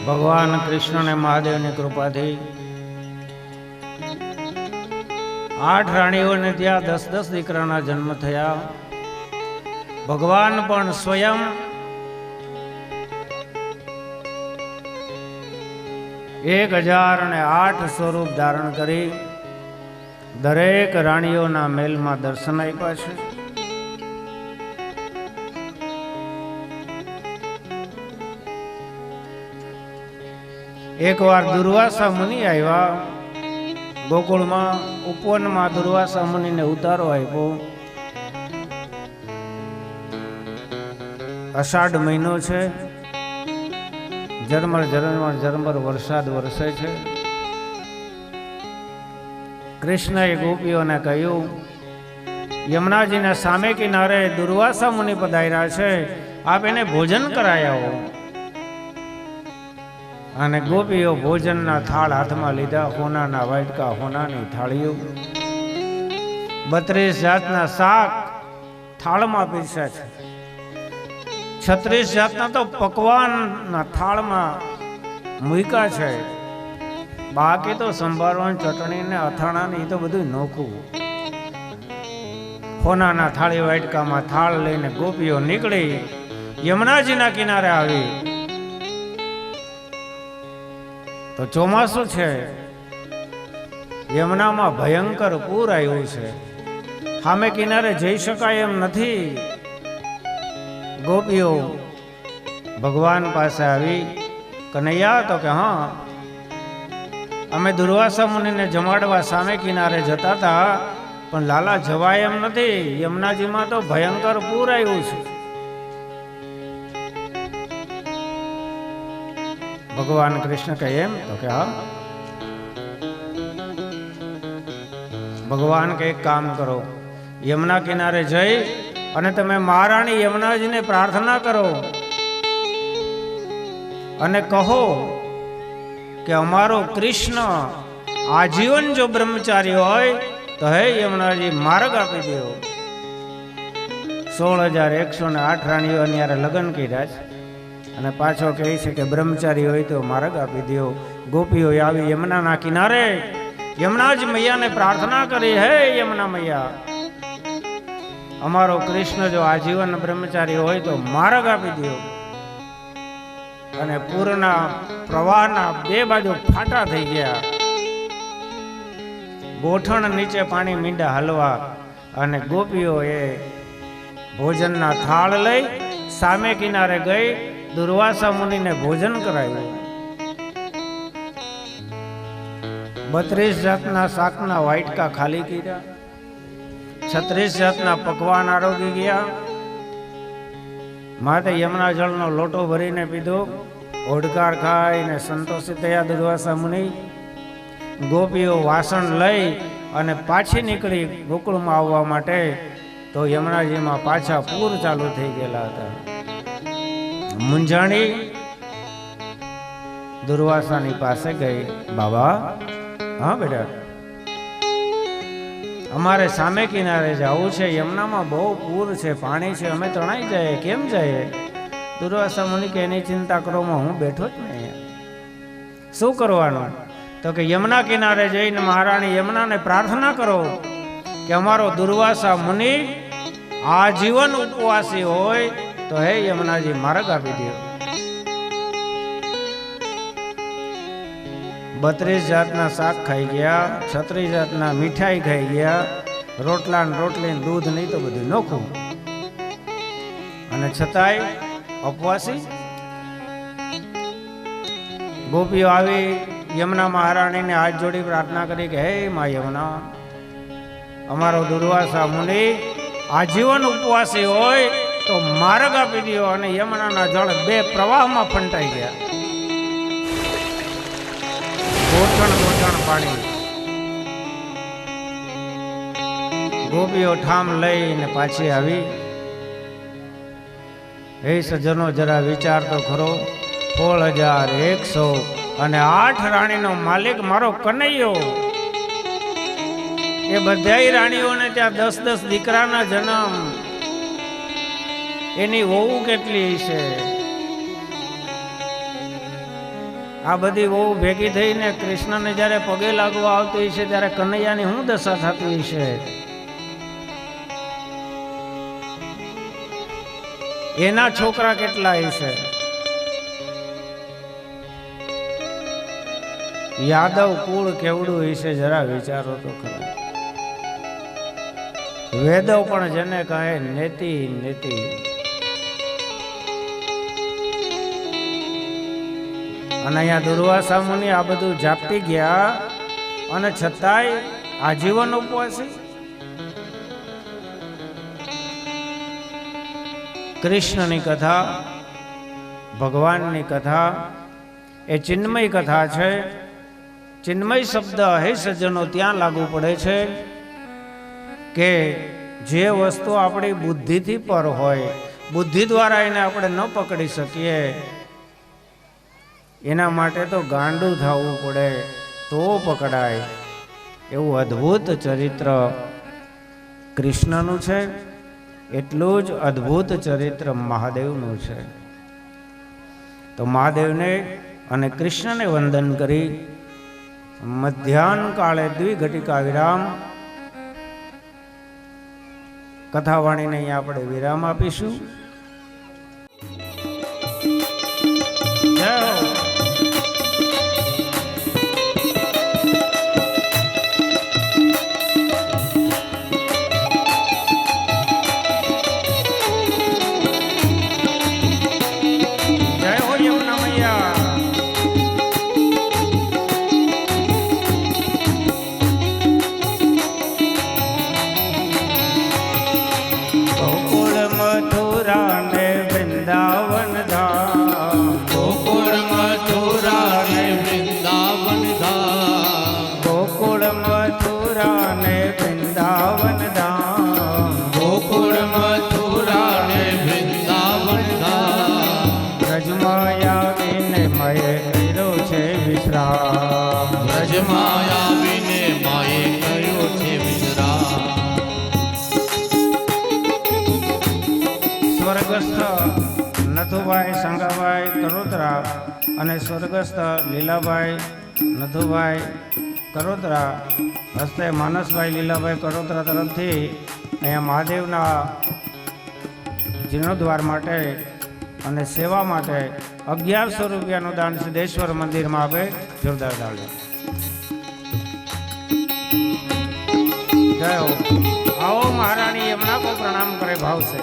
ભગવાન કૃષ્ણ અને મહાદેવની કૃપાથી 8 રાણીઓને ત્યાં 10-10 દીકરાના જન્મ થયા. ભગવાન પણ સ્વયં 1008 સ્વરૂપ ધારણ કરી દરેક રાણીઓના મહેલમાં દર્શન આપ્યા છે. એકવાર દુર્વાસા મુનિ આવ્યા ગોકુળમાં ઉપવનમાં દુર્વાસા મુનિને ઉતારો આપ્યો. અષાઢ મહિનો છે, ઝરમર ઝરમર ઝરમર વરસાદ વરસે છે. કૃષ્ણએ ગોપીઓને કહ્યું, યમુનાજીના સામે કિનારે દુર્વાસા મુનિ પધાર્યા છે, આપ એને ભોજન કરાયા. અને ગોપીઓ ભોજનના થાળ હાથમાં લીધા, હોનાના વાટકા, હોનાની થાળીઓ, 32 જાતના શાક થાળમાં પીરસ્યા છે. 36 જાતના તો પકવાનના થાળમાં મૂક્યા છે. બાકી તો સંભારવાની ચટણી ને અથાણાની તો બધું નોખું. હોનાના થાળી વાટકામાં થાળ લઈને ગોપીઓ નીકળી યમુનાજીના કિનારે આવી. તો ચોમાસું છે, યમુનામાં ભયંકર પૂર આવ્યું છે, સામે કિનારે જઈ શકાય એમ નથી. ગોપીઓ ભગવાન પાસે આવી, કનૈયા, તો કે હા, અમે દુર્વાસા મુનિને જમાડવા સામે કિનારે જતા હતા, પણ લાલા જવાય એમ નથી, યમુનાજીમાં તો ભયંકર પૂર આવ્યું છે. ભગવાન કૃષ્ણ કહે એમ? તો કે હા. ભગવાન કે એક કામ કરો, યમુના કિનારે જઈ અને તમે મહારાણી યમુનાજીને પ્રાર્થના કરો અને કહો કે અમારો કૃષ્ણ આજીવન જો બ્રહ્મચારી હોય તો હે યમુનાજી માર્ગ આપી દો. 16,108 રાણીઓ ન્યારે લગ્ન કર્યા છે અને પાછો કહે છે કે બ્રહ્મચારી હોય તો માર્ગ આપી દો. ગોપીઓ આવી યમુનાના કિનારે યમુનાજી મૈયાને પ્રાર્થના કરી, હે યમુના મૈયા, અમારો કૃષ્ણ જો આજીવન બ્રહ્મચારી હોય તો માર્ગ આપી દો. અને પૂરના પ્રવાહના 2 બાજુ ફાટા થઈ ગયા. ગોઠણ નીચે પાણી મીંડા હલવા. અને ગોપીઓ એ ભોજનના થાળ લઈ સામે કિનારે ગઈ, દુર્વાસા મુનિને ભોજન કરાવ્યું. 32 જાતના શાકના વાટકા ખાલી કર્યા, 36 જાતના પકવાન આરોગી ગયા. માથે યમુના જળનો લોટો ભરીને પીધો, ઓડકાર ખાઈને સંતોષિત થયા દુર્વાસા મુનિ. ગોપીઓ વાસણ લઈ અને પાછી નીકળી ગોકુળમાં આવવા માટે, તો યમુનાજીમાં પાછા પૂર ચાલુ થઈ ગયેલા હતા. મુંજાણી દુર્વાસાની પાસે ગઈ, બાબા, હા બેટા, અમારે સામે કિનારે જવું છે, યમુનામાં બહુ પૂર છે, પાણી છે, અમે તણાઈ જાય, કેમ જાય? દુર્વાસા મુનિ કે એની ચિંતા કરવામાં હું બેઠો જ નહીં, શું કરવાનું? તો કે યમુના કિનારે જઈને મહારાણી યમુનાને પ્રાર્થના કરો કે અમારો દુર્વાસા મુનિ આજીવન ઉપવાસી હોય તો હે યમુનાજી માર્ગ આપી દો. 32 જાતના શાક ખાઈ ગયા, 36 જાતના મીઠાઈ ખાઈ ગયા, રોટલા ને રોટલી ને દૂધ નહીં તો બધું નોખું. અને છતાંય ઉપવાસી. ગોપીઓ આવી યમુના મહારાણીને હાથ જોડી પ્રાર્થના કરી કે હે મા યમુના, અમારો દુર્વાસા મુનિ આજીવન ઉપવાસી હોય તો માર્ગ આપી દો. અને યમુનાના જળ 2 પ્રવાહમાં ફંટાઈ ગયા, ગોઠણ પાણી. ગોપીઓ ઠામ લઈને પાછી આવી. હે સજ્જનો, જરા વિચાર તો ખરો, 16,108 રાણીનો માલિક મારો કનૈયો, એ બધાય રાણીઓને ત્યાં 10-10 દીકરાના જન્મ, એની વહુ કેટલી છે? આ બધી વહુ ભેગી થઈને કૃષ્ણને જ્યારે પગે લાગવા આવતી છે ત્યારે કનૈયાની શું દશા થતી છે? એના છોકરા કેટલા છે? યાદવ કુળ કેવડું હશે, જરા વિચારો તો ખરા. વેદો પણ જેને કહે નેતિ નેતિ. અને અહીંયા દુર્વાસા મુનિ આ બધું જાપતી ગયા અને છતાંય આજીવન ઉપવાસી. કૃષ્ણની કથા, ભગવાનની કથા એ ચિન્મય કથા છે. ચિન્મય શબ્દ હે સજ્જનો ત્યાં લાગુ પડે છે કે જે વસ્તુ આપણી બુદ્ધિથી પર હોય, બુદ્ધિ દ્વારા એને આપણે ન પકડી શકીએ, એના માટે તો ગાંડું થવું પડે તો પકડાય. એવું અદ્ભુત ચરિત્ર કૃષ્ણનું છે, એટલું જ અદ્ભુત ચરિત્ર મહાદેવનું છે. તો મહાદેવને અને કૃષ્ણને વંદન કરી મધ્યાહન કાળે દ્વિઘટિકા વિરામ, કથાવાણીને અહીંયા આપણે વિરામ આપીશું. જય હો. માયા વિને માએ કર્યો છે વિશ્રામ. સ્વર્ગસ્થ નથુભાઈ સંગાભાઈ કરોતરા અને સ્વર્ગસ્થ લીલાભાઈ નથુભાઈ કરોતરા હસ્તે માનસભાઈ લીલાભાઈ કરોતરા તરફથી અહીંયા મહાદેવના જીર્ણોદ્વાર માટે અને સેવા માટે 1100 રૂપિયાનું દાન સિદ્ધેશ્વર મંદિરમાં આપે. જોરદાર તાળી. જય હો. आओ महारानी यमुना को प्रणाम करे भाव से.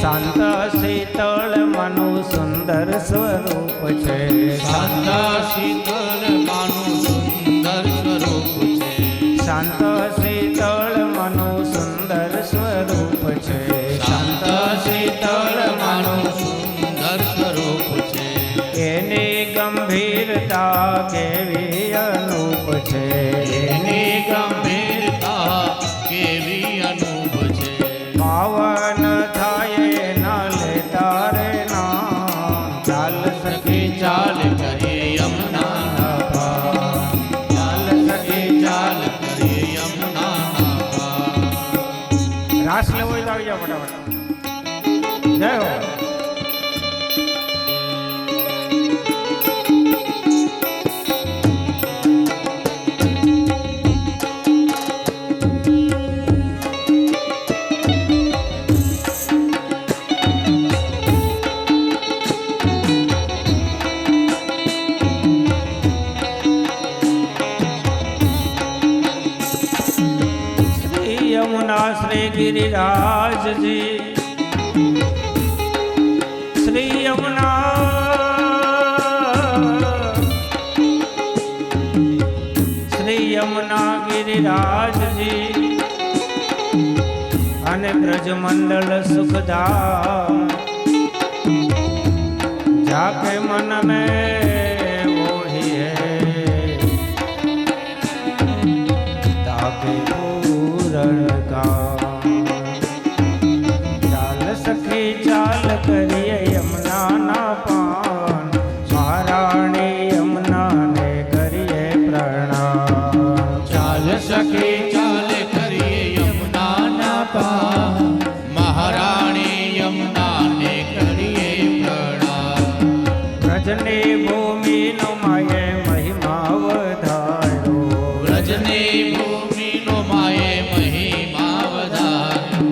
शांत शीतल मनु सुंदर स्वरूप छे. શાંત શીતળ માનું સુંદર સ્વરૂપ છે. शांत शीतल मनु सुंदर स्वरूप छे. શાંત શીતળ માનું સુંદર સ્વરૂપ છે. एनी गंभीरता केवी अनूप छे. એની ગંભીરતા કેવી અનુભ છે. पावन थाये न लेता रे नाम. चाल सखी ચાલ કરીએ યમુના પાર. ચાલ સખી ચાલ કરીએ યમુના પાર. रास लेवो तो આવી જાઓ फटाफट. जय हो. यमुना श्री गिरिराज जी. श्री यमुना श्री यमुना गिरिराज जी अने ब्रजमंडल सुखदाम. जाके मन में वही है ताके चाल सखी चाल करिए यमुना ना पान. महाराणी यमुना ने करिए प्रणाम. ચાલ સખી ચાલ કરીએ યમુના ના પાર. મહારાણી યમુના ને કરીએ પ્રણામ. વ્રજની ભૂમિ નો માયે મહિમા વધારો. વ્રજની ભૂમિનો માએ મહિમા વધાર્યો.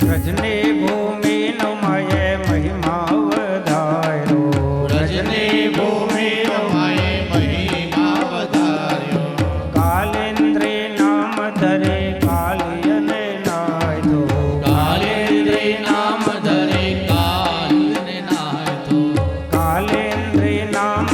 વ્રજની ભૂમિ નો માયે મહિમા વધારો. વ્રજની ભૂમિનો માએ મહિમા વધાર્યો. કાલેન્દ્રી નામ ધરે કાલિયને નાયધો. કાલેન્દ્રી નામ ધરે કાલિયને નાયધો. કાલેન્દ્રી નામ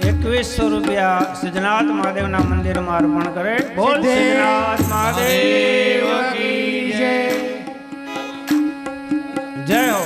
₹2100 સિદ્ધનાથ મહાદેવના મંદિરમાં અર્પણ કરે. બોલ સિદ્ધનાથ મહાદેવ કી જય. જય હો.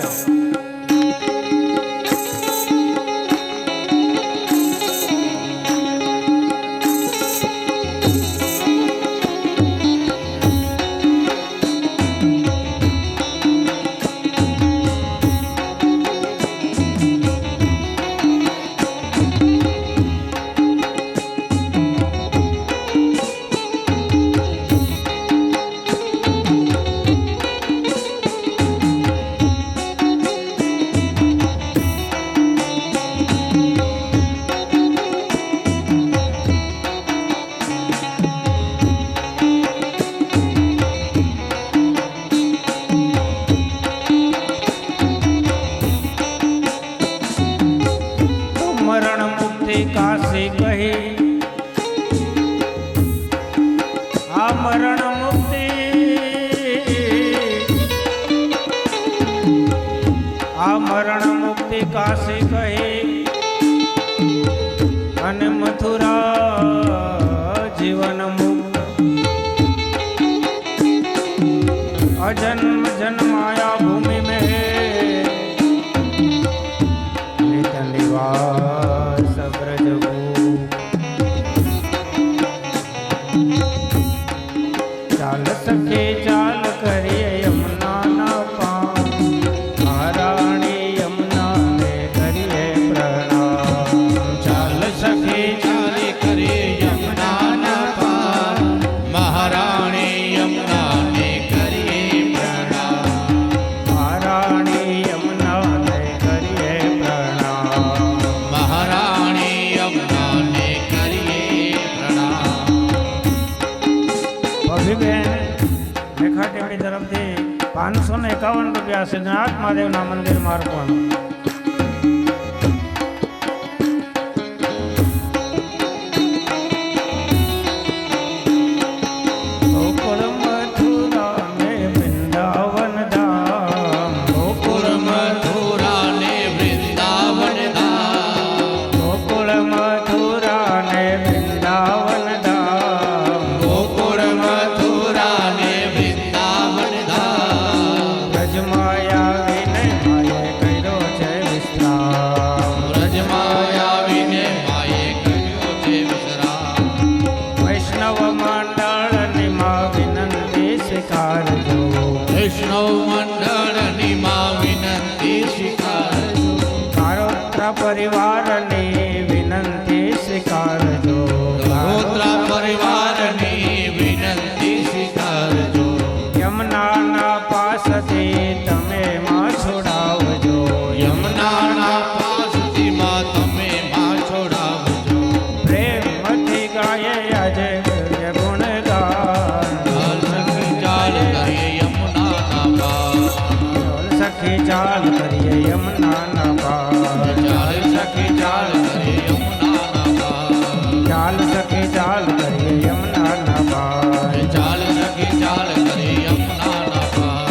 કાશી કહી આ મરણ મુક્તિ કાશી કહી અને મથુરા જીવન મુક્ત અજન્મ જન્માયા ભૂમિ में नित निवास चाल सके चाल करिए यमुना ना पार महारानी यमुना ने करिए प्रणाम. ચાલ સખી ચાલે કરીએ યમુના ના પાર મહારાણી યમુના ને કરીએ પ્રણામ. महारानी यमुना ने करिए प्रणाम. મહારાણી યમુના ને કરીએ પ્રણામ. અભિબેન રેખાટેવડી તરફથી ₹551 સિદ્ધનાથ મહાદેવના મંદિરમાં અર્પણ. ગોકુળ મથુરા ને વૃંદાવન ધામ. ગોકુળ મથુરા ને વૃંદાવન ધામ. ગોકુળ મથુરા ને વૃંદાવન ધામ. ગોકુળ મથુરા ને વૃંદાવન ધામ. વ્રજમાયા વિનય માયે કર્યો છે વિશ્રામ. વ્રજમાં આવીને માએ કર્યો છે વિશ્રામ. વૈષ્ણવ મંડળની માં વિનંતી સ્વીકારજો. વૈષ્ણવ મંડળની માં વિનંતી સ્વીકારજો. કારોત્ર પરિવારની વિનંતી સ્વીકારજો. ગોત્રા પરિવારની વિનંતી સ્વીકારજો. યમુનાના પાસથી તમે માં છોડાવજો. યમુનાના પાસથી માં તમે માં છોડાવજો. પ્રેમથી ગાયે આજે ગુણગાન. ચાલ સખી ચાલ કરીએ યમુનાના પાર. સખી ચાલ કરીએ યમુનાના પાર. ચાલ સખી ચાલ કરીએ યમુનાના પાર. ચાલ સખી ચાલ કરીએ યમુનાના પાર. ચાલ સખી ચાલ કરીએ યમુનાના પાર.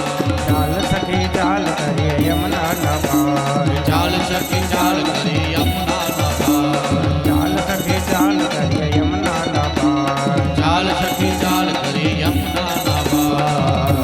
ચાલ સખી ચાલ કરીએ યમુનાના પાર. ચાલ સખી ચાલ કરીએ યમુનાના પાર. ચાલ સખી ચાલ કરીએ યમુનાના પાર. ચાલ સખી ચાલ કરીએ યમુનાના પાર.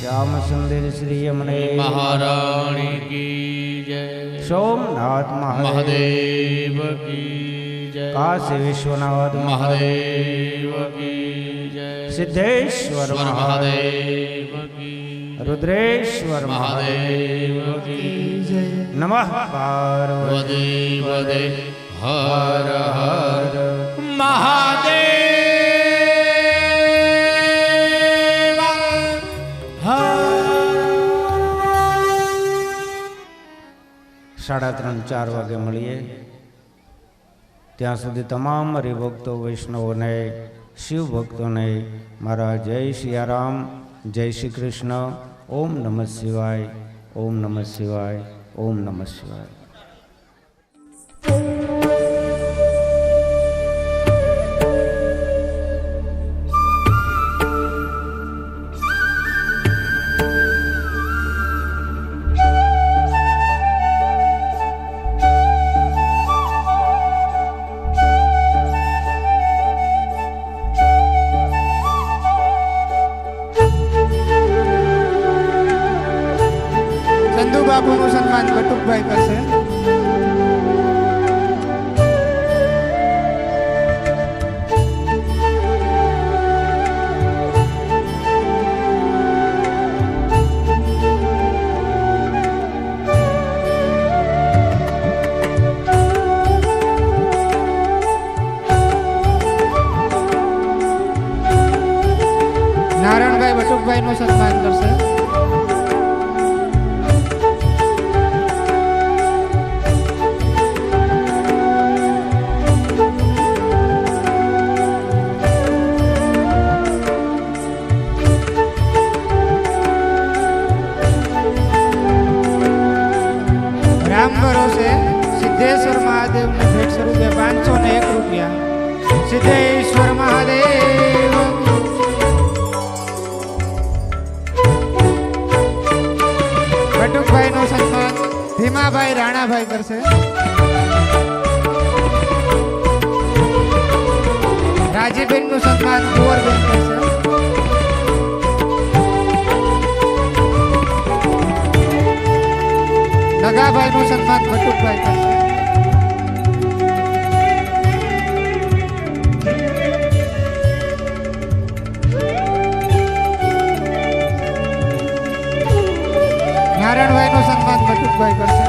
શ્યામ સુંદર શ્રી યમુને મહારાણી કી જય. સોમનાથ મહાદેવ મહાદેવ કી જય. કાશી વિશ્વનાથ મહાદેવ કી જય. સિદ્ધેશ્વર મહાદેવ મહાદેવ કી રુદ્રેશ્વર મહાદેવ મહાદેવ કી જય. નમઃ પાર્વતી વદે વદે હર હર મહાદેવ સાડા 3-4 વાગે મળીએ. ત્યાં સુધી તમામ હરિભક્તો વૈષ્ણવોને શિવ ભક્તોને મારા જય સિયારામ, જય શ્રી કૃષ્ણ. ઓમ નમઃ શિવાય, ઓમ નમઃ શિવાય, ઓમ નમઃ શિવાય. બટુ બાપુનું સન્માન બટુકભાઈ કરશે. નારાયણભાઈ બટુકભાઈનું સન્માન કરશે. રામ ભરોસે સિદ્ધેશ્વર મહાદેવની ભેટ સ્વરૂપે 501 રૂપિયા. સિદ્ધેશ્વર મહાદેવ. બટુકભાઈનું સન્માન ભીમાભાઈ રાણાભાઈ કરશે. રાજીબેનનું સન્માન કુંવરબેન કરશે. નગાભાઈનું સન્માન બટુકભાઈ કરશે. નારાયણભાઈનું સન્માન બટુકભાઈ કરશે.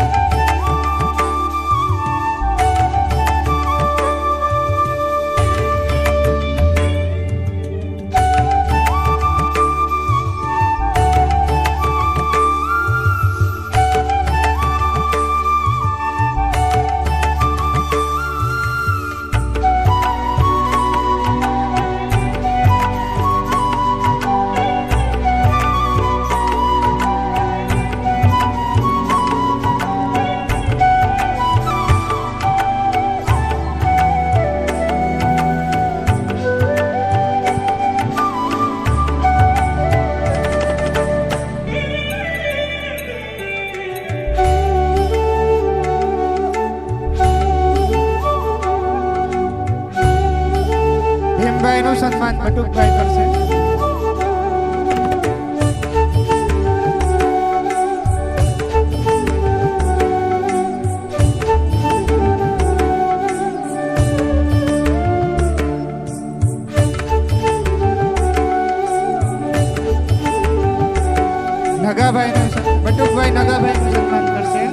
ભીમભાઈનું સન્માન બટુકભાઈ કરશે. બટુકભાઈ નગાભાઈનું સન્માન કરશે.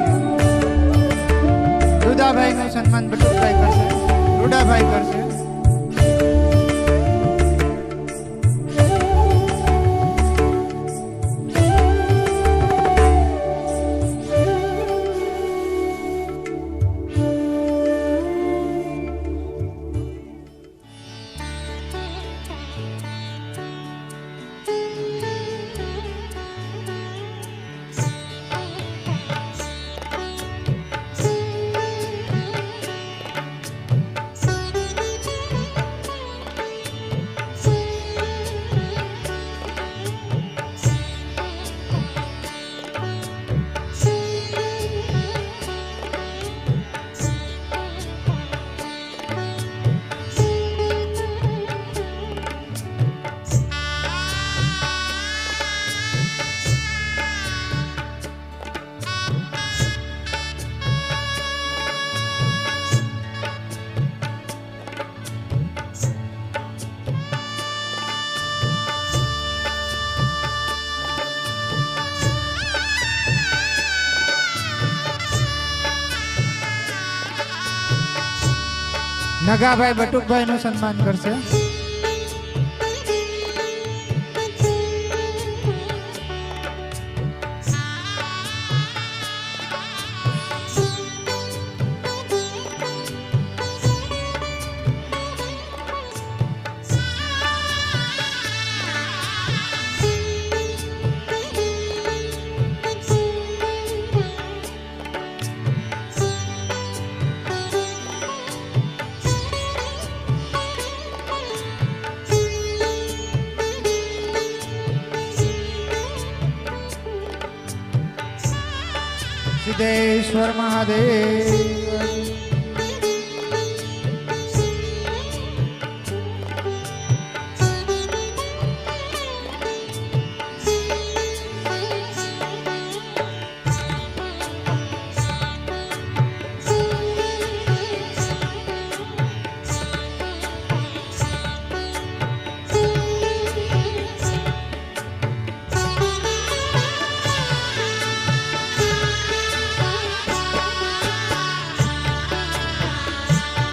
દુદાભાઈનું સન્માન બટુકભાઈ કરશે. રૂડાભાઈ કરશે. નગાભાઈ બટુકભાઈનું સન્માન કરશે. સિદ્ધેશ્વર મહાદેવ.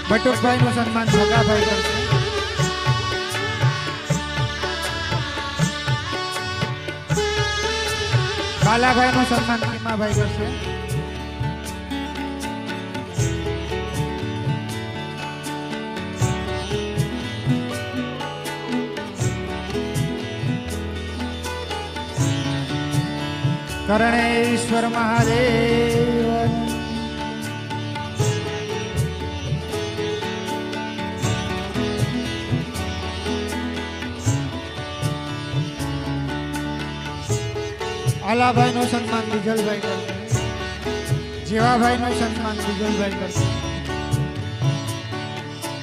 બટુકભાઈનું સન્માન ભગાભાઈ કરશે. બાલાભાઈનું સન્માન કિમાભાઈ કરશે. કરણેશ્વર મહાદેવ. આલાભાઈ નું સન્માન બીજલભાઈ કરશે. જીવાભાઈ નું સન્માન બીજલભાઈ કરશે.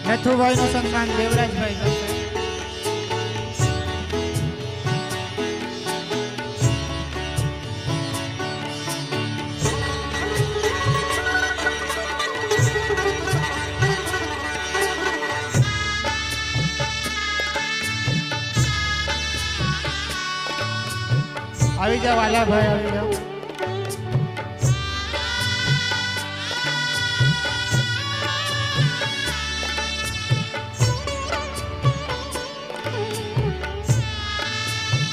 નથુભાઈ નું સન્માન દેવરાજભાઈ કરશે. આવી જાઓ વાલાભાઈ, આવી જાઓ.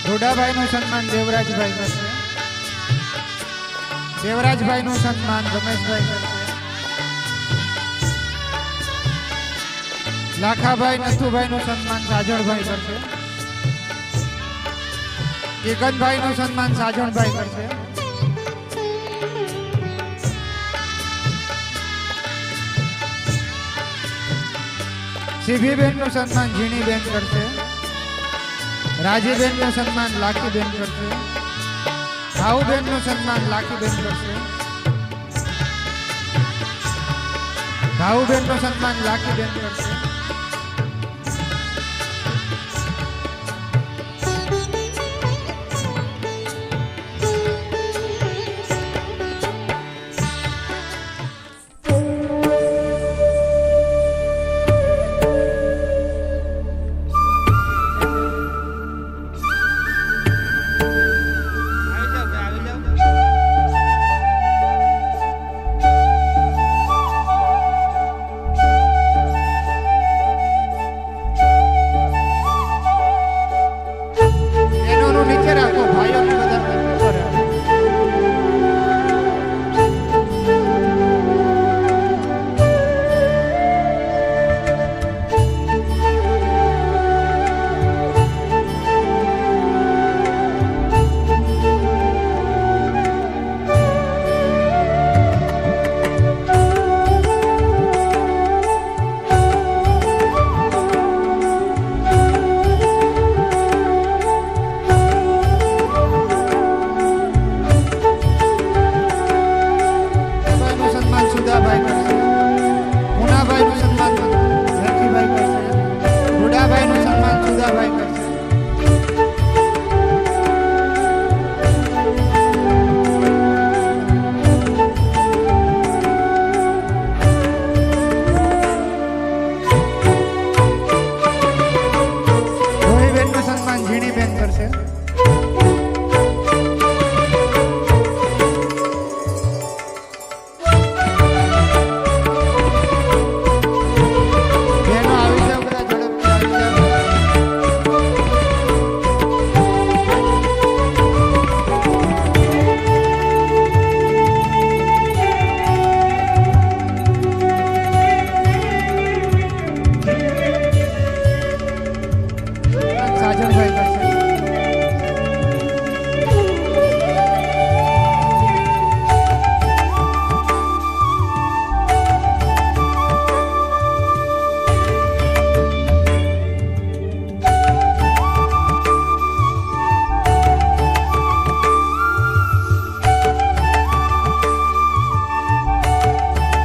રોડાભાઈ નું સન્માન દેવરાજભાઈ કરશે. દેવરાજભાઈ નું સન્માન રમેશભાઈ કરશે. લાખાભાઈ નથુભાઈ નું સન્માન સાજણભાઈ કરશે. કેકનભાઈ નું સન્માન સાજણભાઈ કરશે. સિભીબેન નું સન્માન ઝીણીબેન કરશે. રાજીબેન નું સન્માન લાખીબેન કરશે. ભાઉબેન નું સન્માન લાખીબેન કરશે. ભાઉબેન નું સન્માન લાખીબેન કરશે.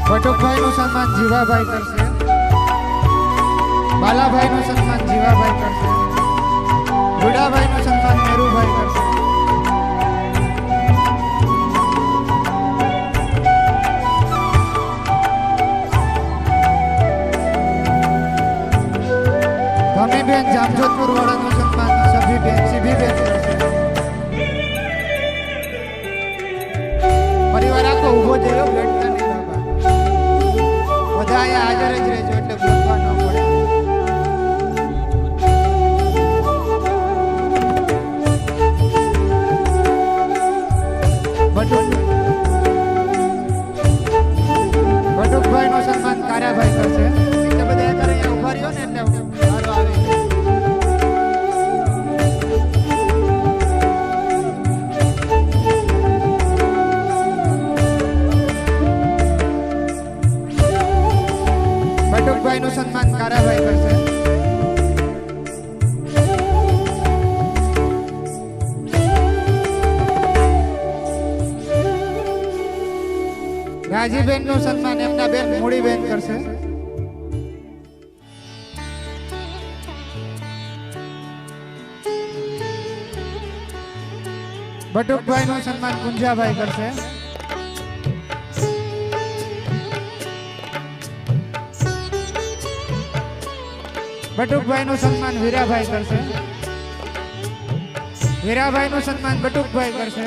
બટુકભાઈ નું સન્માન જીવાભાઈ કરશે. બાલાભાઈ નું સન્માન જીવાભાઈ કરશે. રૂડાભાઈ નું સન્માન મેરુભાઈ કરશે. ધમીબેન જામજોધપુર વાળા નું સન્માન સિભીબેન કરશે. પરિવાર આખો ઉભો થયો, બેઠતા નહીં બાબા, બધા અહીંયા હાજર જ રહેજો. બટુકભાઈ નું સન્માન કારાભાઈ કરશે. એટલે બધા એક અહીંયા ઉભા રહ્યો ને એટલે સારું આવે. બટુકભાઈ નું સન્માન કારાભાઈ કરશે. રાજીબેન નું સન્માન એમના બેન મૂડીબેન કરશે. બટુકભાઈ નું સન્માન કુંજાભાઈ કરશે. બટુકભાઈ નું સન્માન વીરાભાઈ કરશે. વીરાભાઈ નું સન્માન બટુકભાઈ કરશે.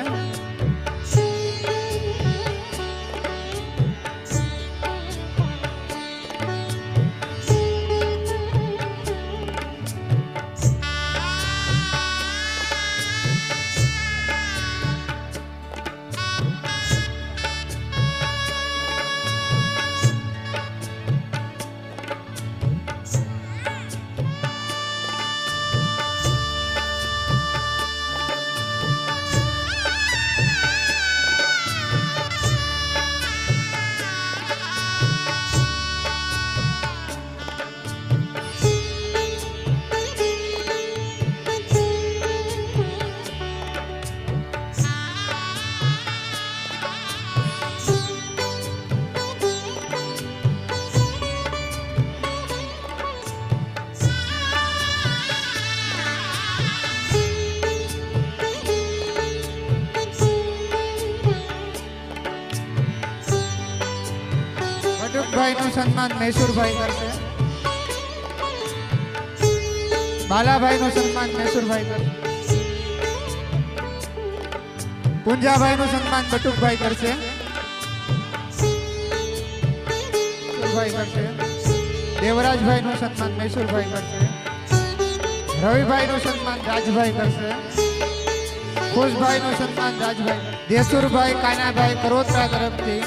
બટુકભાઈ નું સન્માન મૈસુરભાઈ કરશે. બાલાભાઈ નું સન્માન મૈસુરભાઈ કરશે. કુંજાભાઈ નું સન્માન બટુકભાઈ કરશે. મૈસુરભાઈ કરશે. દેવરાજભાઈ નું સન્માન મૈસુરભાઈ કરશે. રવિભાઈ નું સન્માન રાજભાઈ કરશે. ખુશભાઈ નું સન્માન રાજભાઈ. દેસુરભાઈ કાનાભાઈ કરોત્રા તરફથી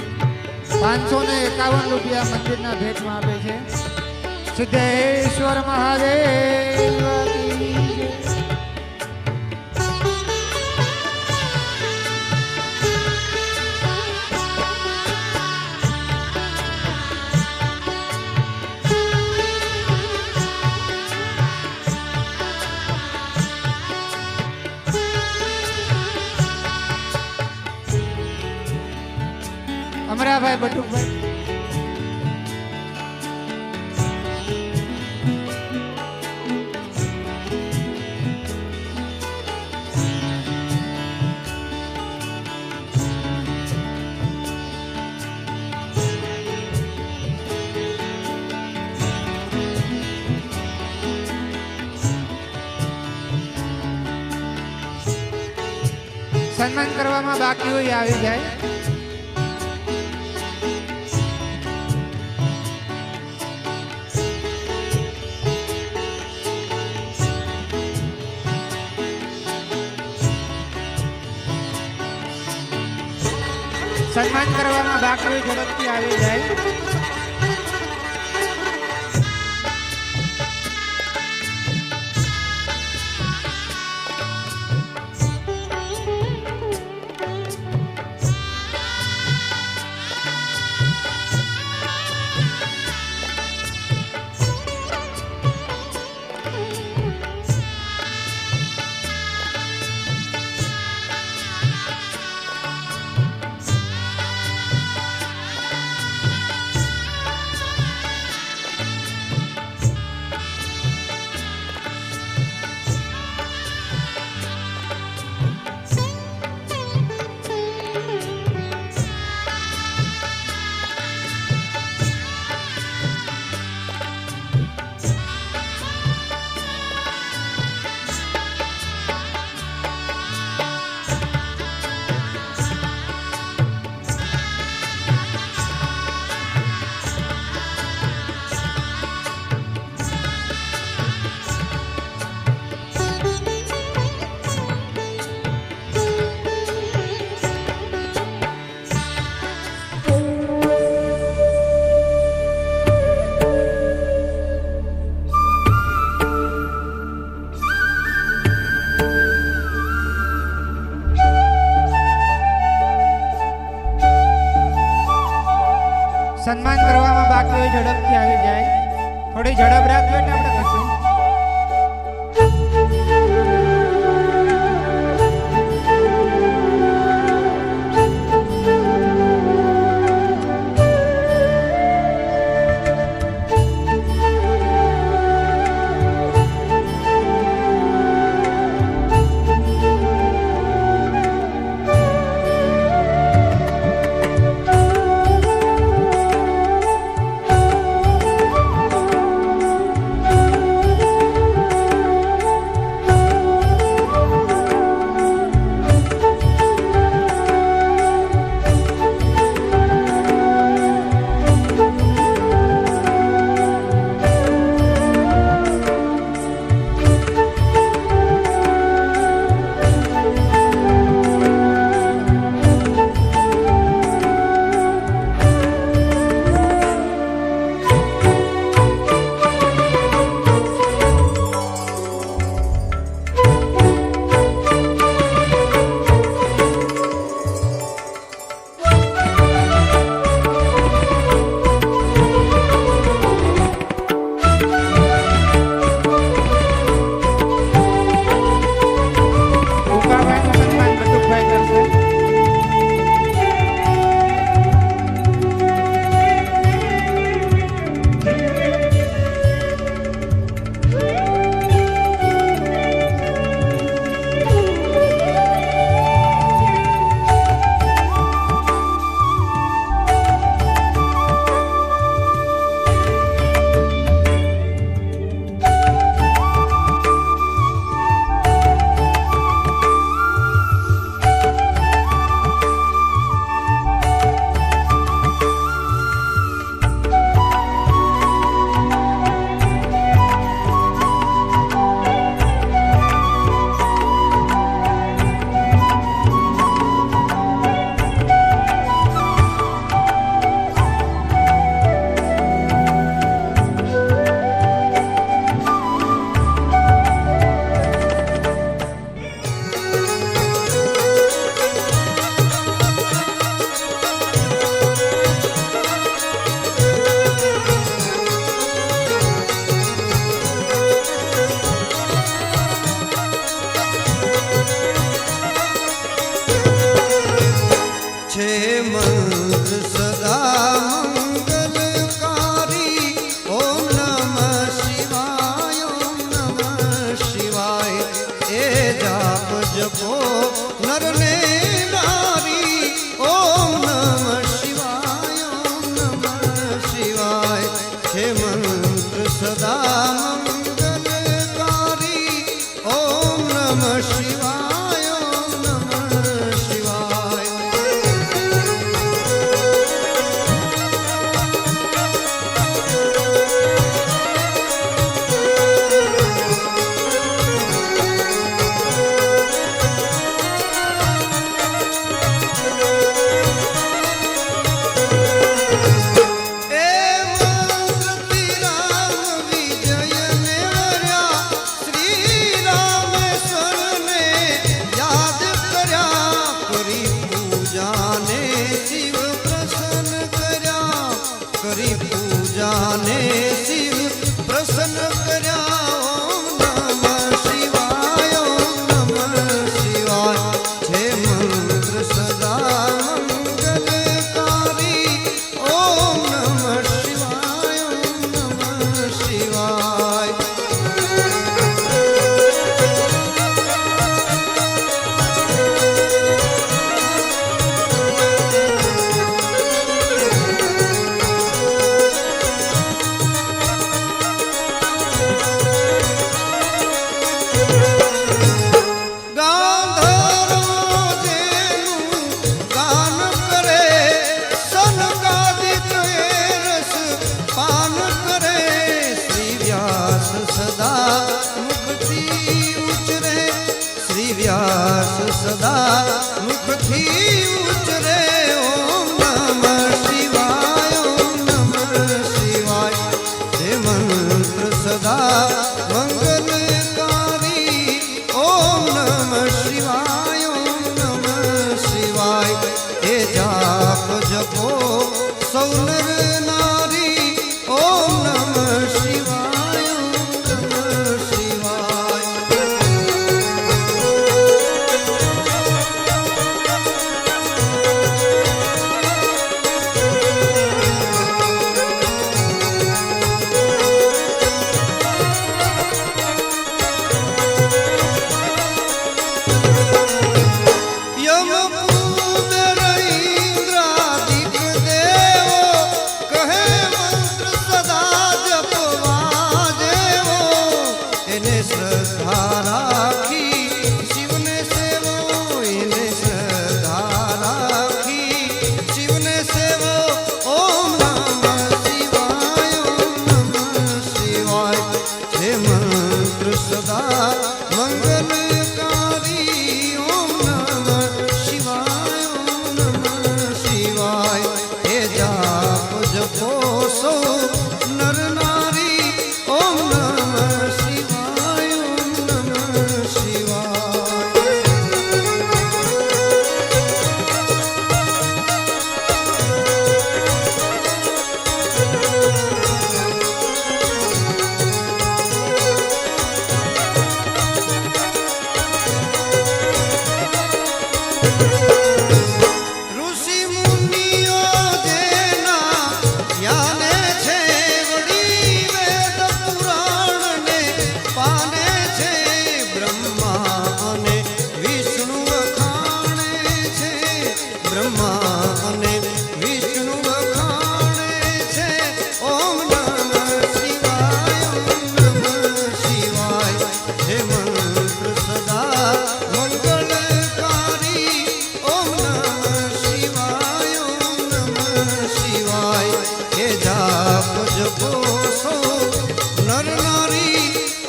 551 રૂપિયા મંદિરના ભેટમાં આપે છે. સિદ્ધેશ્વર મહાદેવ કી જય. અમરાભાઈ બટુકભાઈ. સન્માન કરવામાં બાકી હોય આવી જાય. સન્માન કરવામાં બાકી હોય ઝડપથી આવી જાય. સન્માન કરવામાં બાકી હોય ઝડપથી આવી જાય. થોડી ઝડપ રાખજો એટલે આપણે કરશું. સૌનર જપો સો નર નારી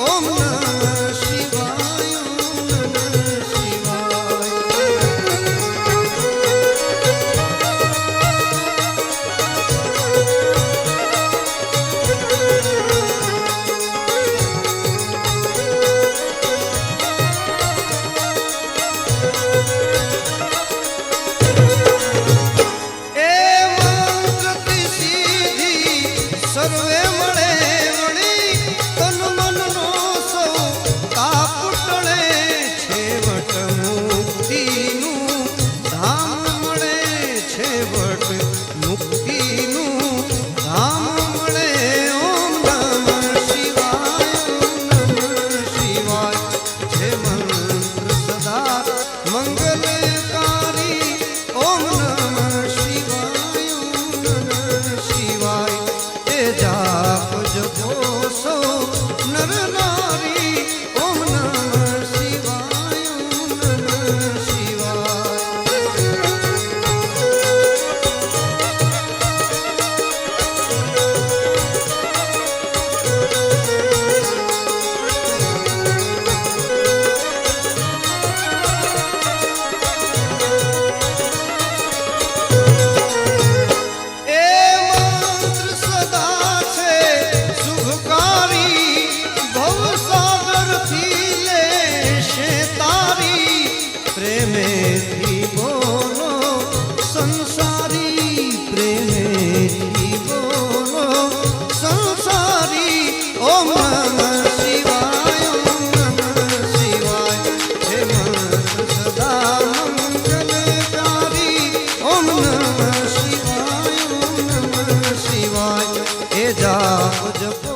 ઓમ નમઃ શિવાય ઓમ નમઃ શિવાય સર્વે મળે વળી તન મનનો સૌ તાપ ટળે છેવટ મુક્તિનું ધામ મળે છેવટ મુક્તિનું ધામ મળે ઓમ નમઃ શિવાય ઓમ નમઃ શિવાય છે મંત્ર સદા મંગલકારી ઓમ નમઃ શિવાય ઓમ નમઃ શિવાય જાપ જપો સો નર નારી ઓમ નમઃ શિવાય ઓમ નમઃ શિવાય પ્રેમેથી બોલો સંસારી પ્રેમેથી બોલો સંસારી ઓમ નમઃ શિવાય ઓમ નમઃ શિવાય હે મંત્ર સદા મંગલકારી ઓમ નમઃ શિવાય ઓમ નમઃ શિવાય એ જાપ જપ